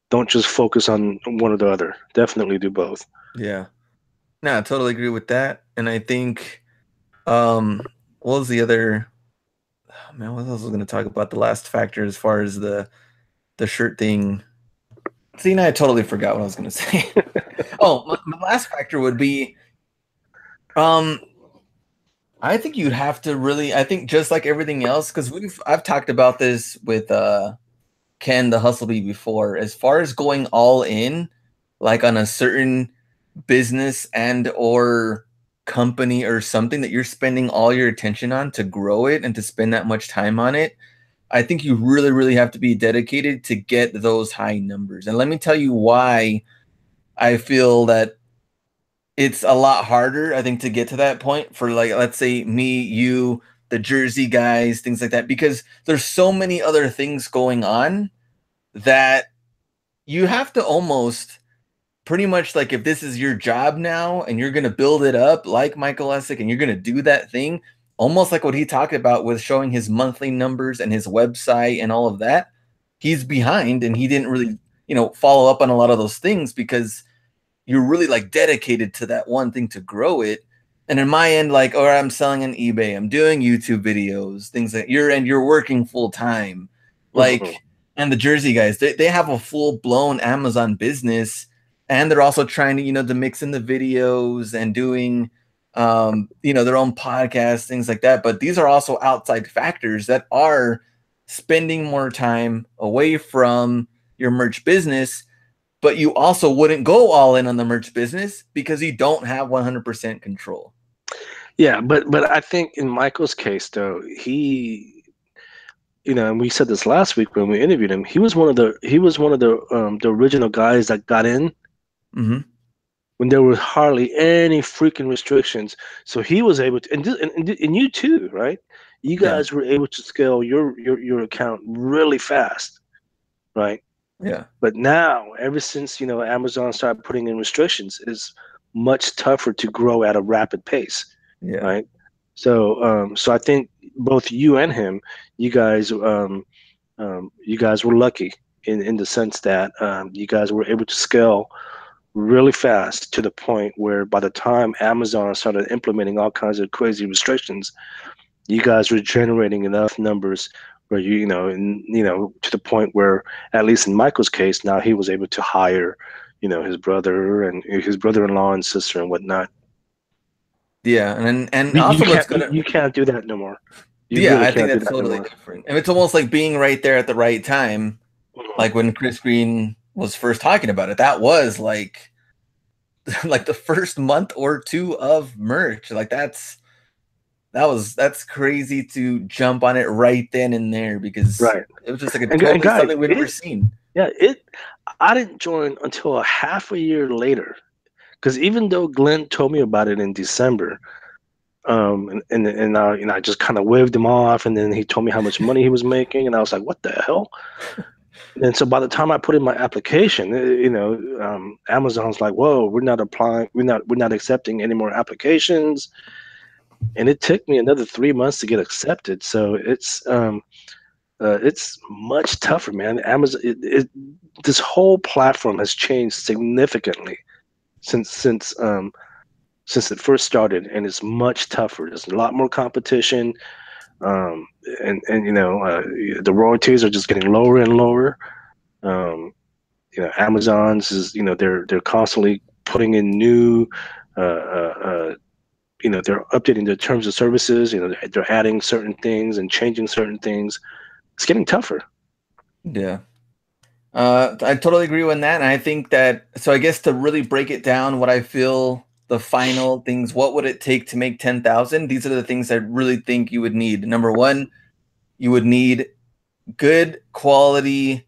Don't just focus on one or the other. Definitely do both. yeah. No, I totally agree with that. And I think, what was the other, oh, man, what else was going to talk about the last factor as far as the shirt thing? See, now I totally forgot what I was going to say. Oh, my last factor would be, um, I think you'd have to really, I think just like everything else, because I've talked about this with Ken the Hustlebee before, as far as going all in, like on a certain business and or company or something that you're spending all your attention on to grow it and to spend that much time on it. I think you really, really have to be dedicated to get those high numbers. And let me tell you why I feel that it's a lot harder, I think, to get to that point for, like, let's say me, you, the Jersey guys, things like that, because there's so many other things going on that you have to almost pretty much, like, if this is your job now and you're going to build it up like Michael Essick and you're going to do that thing, almost like what he talked about with showing his monthly numbers and his website and all of that, he's behind and he didn't really, follow up on a lot of those things because you're really like dedicated to that one thing to grow it. And in my end, like, all right, I'm selling on eBay, I'm doing YouTube videos, things like you're working full time. Mhm. Like, and the Jersey guys, they have a full blown Amazon business, and they're also trying to, to mix in the videos and doing their own podcasts, things like that. But these are also outside factors that are spending more time away from your merch business, but you also wouldn't go all in on the merch business because you don't have 100% control. Yeah, but I think in Michael's case though, he, and we said this last week when we interviewed him, he was one of the original guys that got in Mm-hmm. when there were hardly any freaking restrictions. So he was able to, and you too, right? You Yeah. guys were able to scale your account really fast, right? Yeah. But now, ever since Amazon started putting in restrictions, it's much tougher to grow at a rapid pace, Yeah. right? So I think both you and him, you guys, you guys were lucky in the sense that you guys were able to scale really fast to the point where by the time Amazon started implementing all kinds of crazy restrictions, you guys were generating enough numbers where to the point where, at least in Michael's case, now he was able to hire, his brother and his brother-in-law and sister and whatnot. Yeah. And You also what's can't gonna you can't do that no more. You yeah, really I think can't do that's that no totally more. different. And it's almost like being right there at the right time, Mhm. like when Chris Green was first talking about it. That was like like the first month or two of merch. Like that's crazy to jump on it right then and there because Right. it was just like a And totally guys, something we've never seen. yeah, I didn't join until a half a year later. Because even though Glenn told me about it in December, and I just kind of waved him off, and then he told me how much money he was making, and I was like, what the hell? And so by the time I put in my application, Amazon's like, whoa, we're not accepting any more applications, and it took me another 3 months to get accepted. So it's much tougher, man. Amazon, this whole platform has changed significantly since it first started, and it's much tougher. There's a lot more competition, um, and the royalties are just getting lower and lower. Um, Amazon's is they're constantly putting in new, uh, uh, uh, they're updating their terms of services. They're adding certain things and changing certain things. It's getting tougher. Yeah. I totally agree with that. And I think that, so I guess to really break it down, what I feel the final things, what would it take to make 10,000? These are the things I really think you would need. Number one, you would need good quality,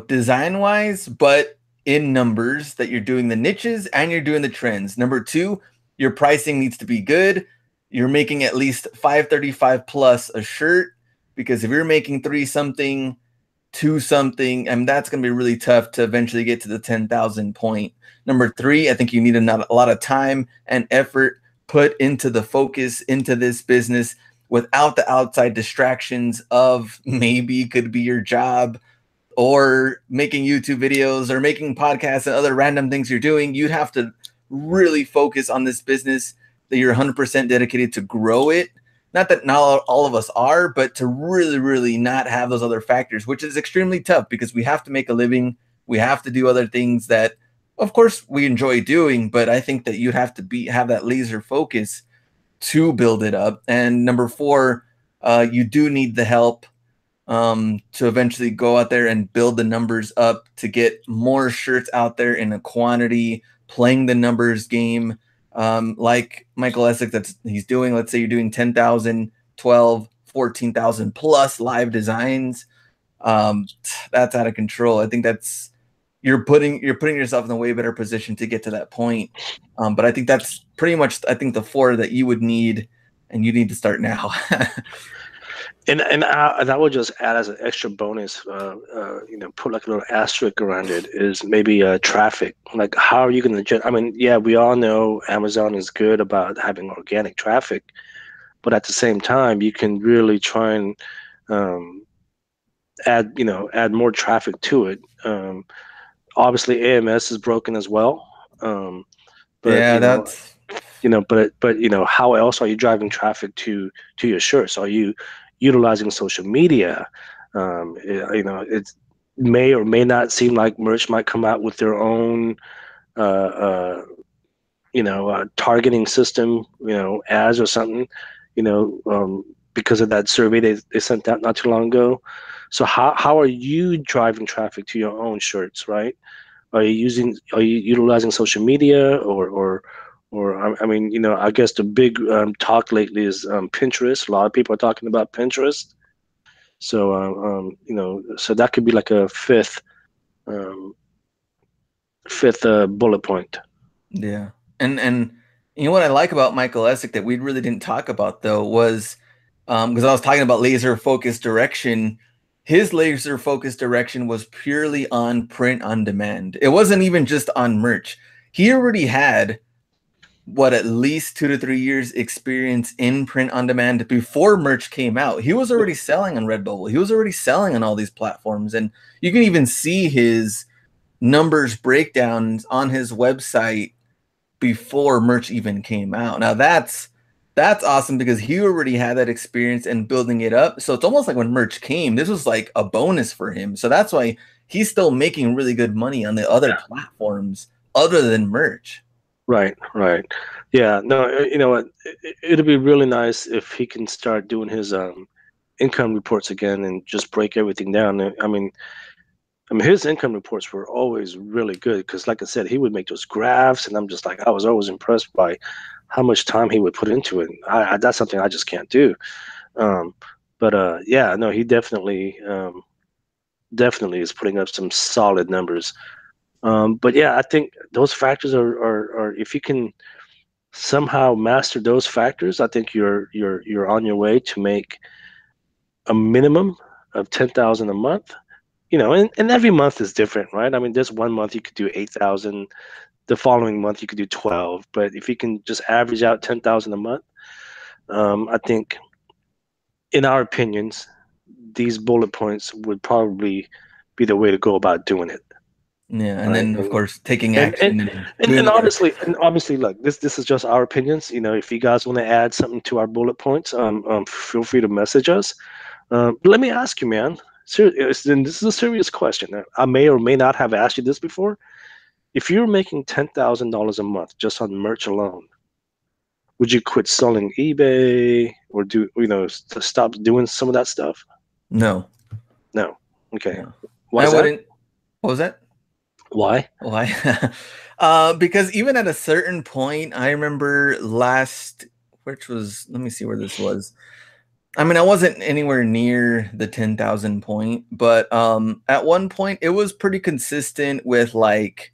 design wise, but in numbers that you're doing the niches and you're doing the trends. Number two, your pricing needs to be good. You're making at least 535 plus a shirt, because if you're making three something, two something, I mean, that's going to be really tough to eventually get to the 10,000 point. Number three, I think you need a lot of time and effort put into the focus into this business without the outside distractions of maybe could be your job or making YouTube videos or making podcasts and other random things you're doing. You'd have to really focus on this business that you're 100% dedicated to grow it. Not that not all of us are, but to really, really not have those other factors, which is extremely tough because we have to make a living. We have to do other things that, of course, we enjoy doing, but I think that you'd have to have that laser focus to build it up. And number four, you do need the help to eventually go out there and build the numbers up to get more shirts out there in a quantity, playing the numbers game. Like Michael Essex, he's doing, let's say you're doing 10,000, 12, 14,000 plus live designs. That's out of control. I think you're putting yourself in a way better position to get to that point. But I think that's pretty much, I think, the four that you would need, and you need to start now. And I would just add as an extra bonus, put like a little asterisk around it, is maybe traffic. Like, how are you going to I mean, yeah, we all know Amazon is good about having organic traffic, but at the same time, you can really try and um, add more traffic to it. Obviously, AMS is broken as well, but Yeah, that's how else are you driving traffic to your shirts? Are you utilizing social media? It may or may not seem like merch might come out with their own uh, uh, targeting system, ads or something, because of that survey they sent out not too long ago. So how are you driving traffic to your own shirts, right? Are you utilizing social media or I mean, I guess the big talk lately is Pinterest. A lot of people are talking about Pinterest. So so that could be like a um, fifth bullet point. yeah. And you know what I like about Michael Essick that we really didn't talk about though was because I was talking about laser focused direction. His laser focused direction was purely on print on demand. It wasn't even just on merch. He already had what at least 2 to 3 years experience in print on demand before merch came out. He was already selling on Redbubble. He was already selling on all these platforms, and you can even see his numbers breakdowns on his website before merch even came out. Now that's awesome because he already had that experience and building it up. So it's almost like when merch came, this was like a bonus for him. So that's why he's still making really good money on the other platforms other than merch. Right, right. Yeah, no, you know what? It'd be really nice if he can start doing his income reports again and just break everything down. I mean, his income reports were always really good because, like I said, he would make those graphs, and I'm just like, I was always impressed by how much time he would put into it. That's something I just can't do. Um, but yeah, no, he definitely is putting up some solid numbers. But yeah, I think those factors are if you can somehow master those factors, I think you're on your way to make a minimum of 10,000 a month. And every month is different, right? I mean, this one month you could do 8,000, the following month you could do 12, but if you can just average out 10,000 a month, I think, in our opinions, these bullet points would probably be the way to go about doing it, Yeah, and right? then of course taking And and action and and, doing and the work. obviously, look, this is just our opinions. If you guys want to add something to our bullet points, feel free to message us. But let me ask you, man. And this is a serious question. I may or may not have asked you this before. If you're making $10,000 a month just on merch alone, would you quit selling eBay or stop doing some of that stuff? No, No. Okay. no. Why I is that? wouldn't. What was that? Why? Why? Because even at a certain point, I remember which was, let me see where this was. I mean, I wasn't anywhere near the 10,000 point, but at one point it was pretty consistent with like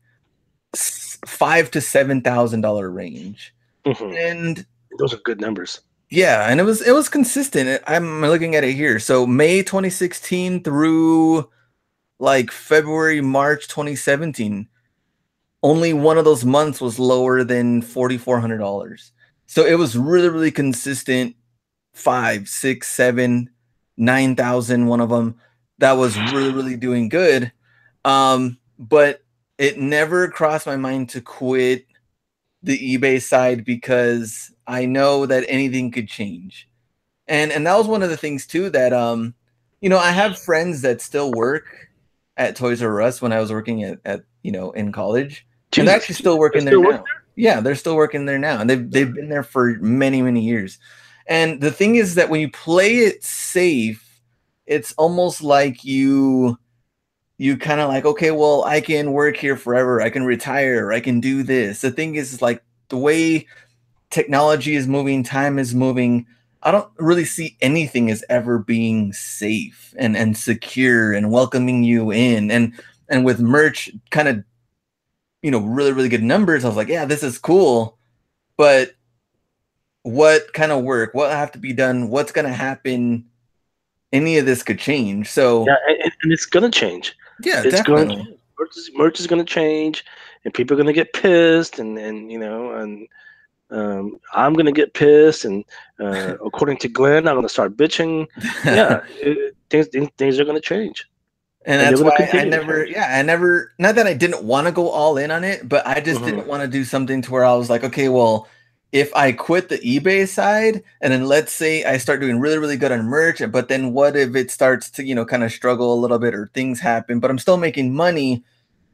$5,000 to $7,000 range. Hmm. And Those are good numbers. yeah, and it was consistent. I'm looking at it here. So May 2016 through like February, March 2017, only one of those months was lower than $4,400. So it was really, really consistent. Five, six, seven, 9,000, one of them that was really, really doing good. But it never crossed my mind to quit the eBay side because I know that anything could change. And that was one of the things too that I have friends that still work at Toys R Us when I was working at in college, and they're Jesus, actually still they're working there still working. now. Yeah, they're still working there now, and they've been there for many, many years. And the thing is that when you play it safe, it's almost like you kind of like, okay, well, I can work here forever, I can retire, I can do this. The thing is like the way technology is moving, time is moving. I don't really see anything as ever being safe and secure and welcoming you in. And with merch kind of, really, really good numbers, I was like, yeah, this is cool. But what kind of work? What have to be done? What's gonna happen? Any of this could change. Yeah, So and it's gonna change. yeah, It's going definitely. to merch is gonna change, and people are gonna get pissed, and I'm gonna get pissed, and according to Glenn, I'm gonna start bitching. Yeah, things are gonna change, And and they're that's gonna why continue to change. I never, not that I didn't want to go all in on it, but I just Hmm. didn't want to do something to where I was like, okay, well, if I quit the eBay side and then let's say I start doing really, really good on merch, but then what if it starts to, kind of struggle a little bit or things happen, but I'm still making money.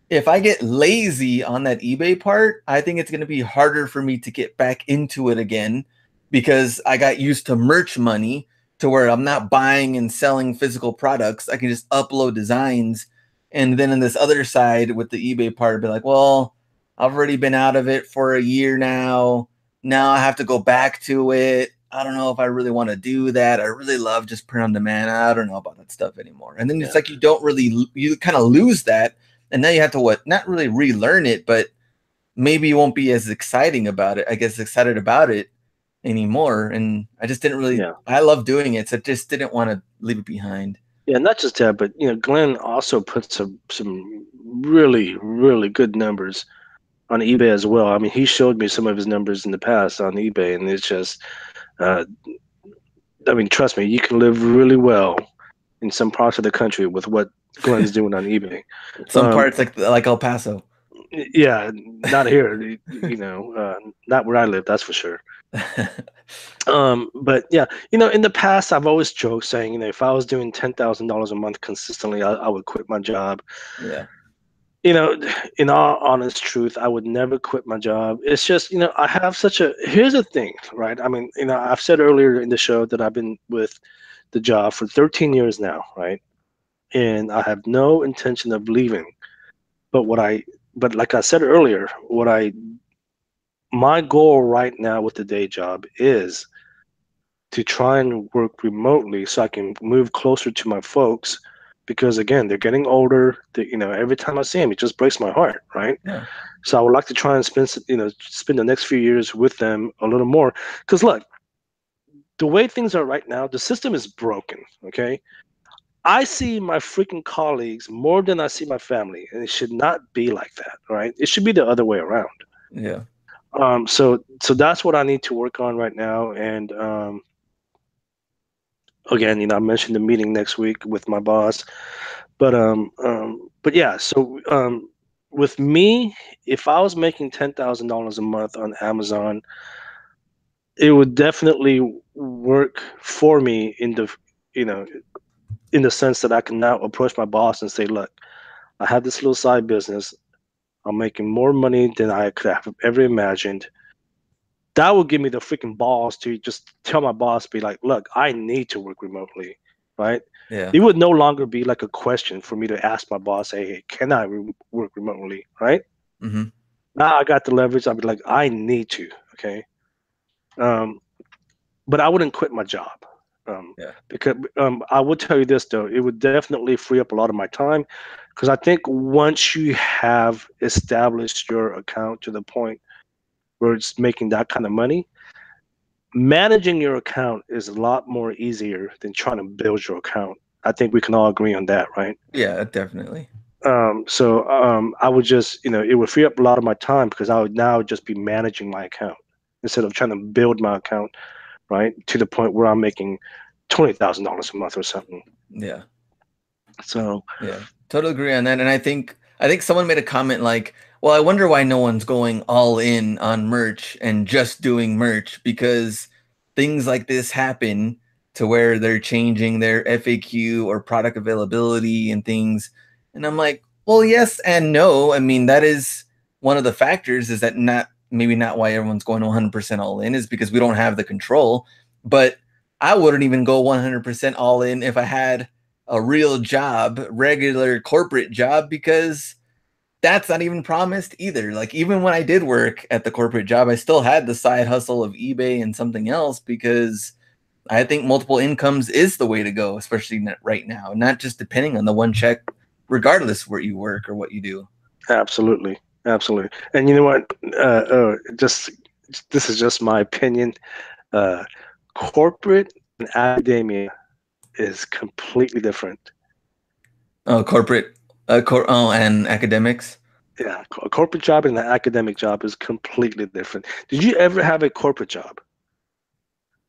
If I get lazy on that eBay part, I think it's going to be harder for me to get back into it again because I got used to merch money to where I'm not buying and selling physical products. I can just upload designs. And then on this other side with the eBay part, be like, well, I've already been out of it for a year now. Now I have to go back to it. I don't know if I really want to do that. I really love just print on demand. I don't know about that stuff anymore. And then it's Yeah, like you kind of lose that, and now you have to not really relearn it, but maybe you won't be as exciting about it, I guess, excited about it anymore. And I just didn't really, yeah, I love doing it, so I just didn't want to leave it behind. yeah. Not just that, but Glenn also put some really really good numbers on eBay as well. I mean, he showed me some of his numbers in the past on eBay, and it's just, uh, I mean, trust me, you can live really well in some parts of the country with what Glenn's doing on eBay. Some Um, parts like El Paso. yeah, not here, not where I live, that's for sure. But yeah, in the past, I've always joked saying, if I was doing $10,000 a month consistently, I would quit my job. Yeah. You know, in all honest truth, I would never quit my job. It's just, I have such a, here's the thing, right? I mean, I've said earlier in the show that I've been with the job for 13 years now, right? And I have no intention of leaving. But but like I said earlier, my goal right now with the day job is to try and work remotely so I can move closer to my folks, because again, they're getting older. Every time I see them, it just breaks my heart, right? Yeah. So I would like to try and spend the next few years with them a little more. Because look, the way things are right now, the system is broken. Okay, I see my freaking colleagues more than I see my family, and it should not be like that. Right? It should be the other way around. Yeah. So that's what I need to work on right now. And again, I mentioned the meeting next week with my boss. But yeah. So with me, if I was making $10,000 a month on Amazon, it would definitely work for me you know in the sense that I can now approach my boss and say, look, I have this little side business. I'm making more money than I could have ever imagined. That would give me the freaking balls to just tell my boss, be like, look, I need to work remotely, right? Yeah. It would no longer be like a question for me to ask my boss, hey, can I work remotely, right? Hmm. Now I got the leverage. I'd be like, I need to, okay? Um, but I wouldn't quit my job. Yeah. Because I would tell you this though, it would definitely free up a lot of my time, because I think once you have established your account to the point where it's making that kind of money, managing your account is a lot more easier than trying to build your account. I think we can all agree on that, right? Yeah, definitely. So I would just, it would free up a lot of my time, because I would now just be managing my account instead of trying to build my account, right, to the point where I'm making $20,000 a month or something. Yeah. So Yeah, totally agree on that. And I think someone made a comment like, "Well, I wonder why no one's going all in on merch and just doing merch because things like this happen to where they're changing their FAQ or product availability and things." And I'm like, "Well, yes and no. I mean, that is one of the factors is that not maybe not why everyone's going 100% all in is because we don't have the control, but I wouldn't even go 100% all in if I had a real job, regular corporate job, because that's not even promised either. Like even when I did work at the corporate job, I still had the side hustle of eBay and something else because I think multiple incomes is the way to go, especially right now, not just depending on the one check, regardless where you work or what you do. absolutely, absolutely. And you know what? Just this is just my opinion. Uh, Corporate and academia is completely different. Oh, corporate, and academics. Yeah, a corporate job and an academic job is completely different. Did you ever have a corporate job?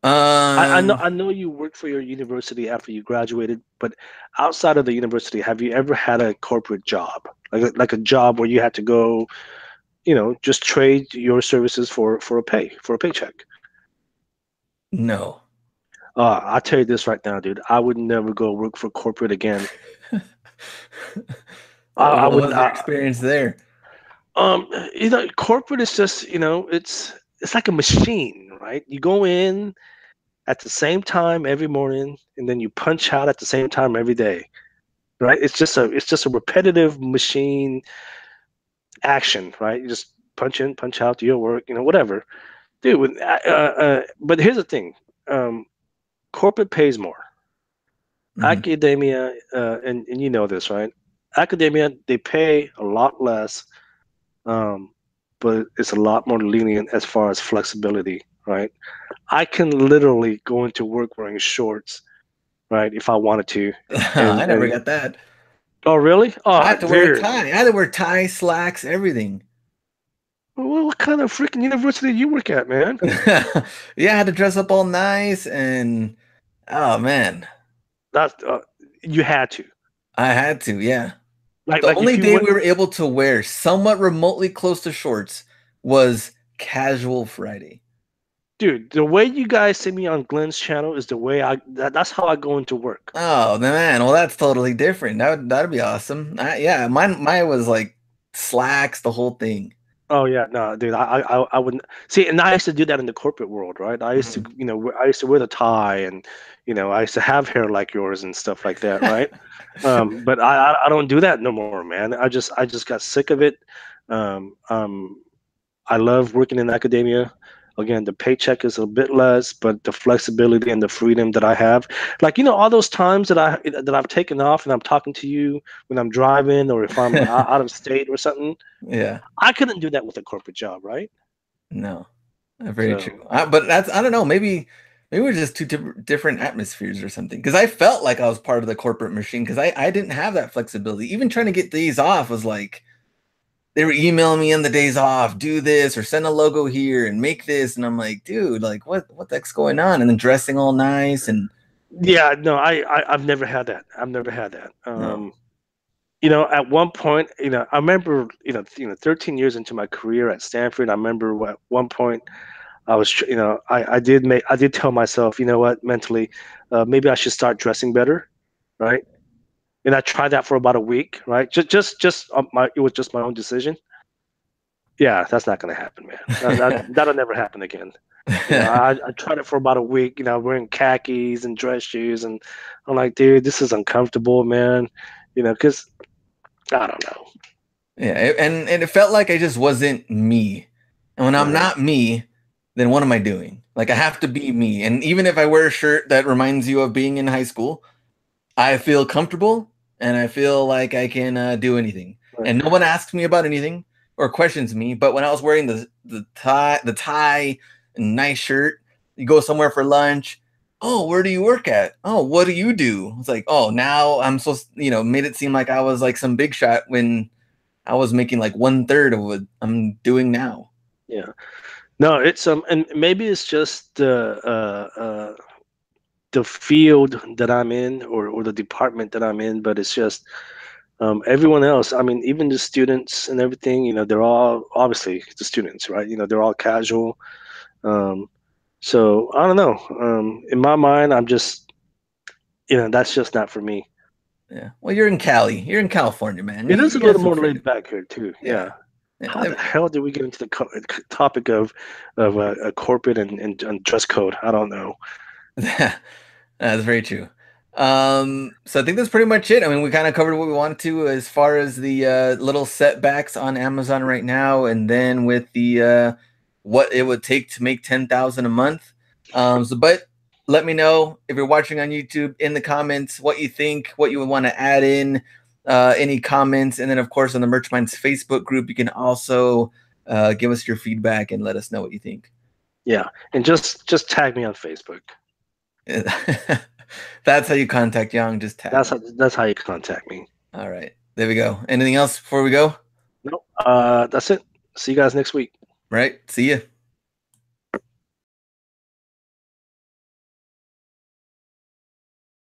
I know Um, I know you worked for your university after you graduated, but outside of the university, have you ever had a corporate job? Like a job where you had to go, just trade your services for a paycheck. no. I'll tell you this right now, dude. I would never go work for corporate again. I What wouldn't. was your experience there? Corporate is just, it's like a machine, right? You go in at the same time every morning, and then you punch out at the same time every day, right? It's just a repetitive machine action, right? You just punch in, punch out, do your work, whatever, dude. But here's the thing, um, corporate pays more. Hmm. Academia, and you know this, right? Academia, they pay a lot less, um, but it's a lot more lenient as far as flexibility, right? I can literally go into work wearing shorts, right, if I wanted to, and I never and got that. oh, really? I Oh, had to wear a dude. tie. I had to wear tie, slacks, everything. What kind of freaking university do you work at, man? Yeah, I had to dress up all nice and oh man, That's you had to. I had to, yeah. The Like if only you day went, we were able to wear somewhat remotely close to shorts was casual Friday. dude. The way you guys see me on Glenn's channel is the way that's how I go into work. Oh man, well that's totally different. That'd be awesome. Yeah, mine was like slacks, the whole thing. Oh yeah, no, dude. I wouldn't see, and I used to do that in the corporate world, right? I used to, Mhm. I used to wear the tie, and I used to have hair like yours and stuff like that, right? But I don't do that no more, man. I just got sick of it. Um, um, I love working in academia. Again, the paycheck is a bit less, but the flexibility and the freedom that I have, like all those times that I've taken off and I'm talking to you when I'm driving or if I'm out of state or something, Yeah, I couldn't do that with a corporate job, right? no, very true. So But that's I don't know. Maybe we're just two different atmospheres or something. Because I felt like I was part of the corporate machine. Because I didn't have that flexibility. Even trying to get days off was like they were emailing me on the days off, do this or send a logo here and make this, and I'm like, dude, like what the heck's going on? And then dressing all nice and yeah, no, I've never had that. I've never had that. no. At one point, I remember, 13 years into my career at Stanford, I remember at one point I was, I did tell myself, you know what, mentally, maybe I should start dressing better, right? And I tried that for about a week, right? It was just my own decision. Yeah, that's not gonna happen, man. That'll never happen again. I tried it for about a week, wearing khakis and dress shoes, and I'm like, dude, this is uncomfortable, man. Because I don't know. Yeah, and it felt like I just wasn't me. And when I'm Uh, not me, then what am I doing? Like I have to be me. And even if I wear a shirt that reminds you of being in high school, I feel comfortable and I feel like I can do anything. right. And no one asks me about anything or questions me. But when I was wearing the tie, and nice shirt, you go somewhere for lunch. Oh, where do you work at? Oh, what do you do? It's like, oh, now I'm so made it seem like I was like some big shot when I was making like one third of what I'm doing now. Yeah. No, it's and maybe it's just the field that I'm in, or the department that I'm in, but it's just everyone else. I mean, even the students and everything. They're all obviously the students, right? They're all casual. Um, so I don't know. In my mind, I'm just, that's just not for me. Yeah. Well, you're in Cali. You're in California, man. It is a You got little some more freedom. laid back here too. Yeah. Yeah. Yeah. How the hell did we get into the topic of a corporate and dress code? I don't know. That's very true. So I think that's pretty much it. I mean, we kind of covered what we wanted to as far as the little setbacks on Amazon right now, and then with the what it would take to make 10,000 a month. But let me know if you're watching on YouTube in the comments what you think, what you would want to add in, any comments, and then of course on the Merch Minds Facebook group, you can also give us your feedback and let us know what you think. Yeah, and just tag me on Facebook. That's how you contact Young. Just tag That's him. how you contact me. All right. There we go. Anything else before we go? Nope. That's it. See you guys next week. Right. See ya.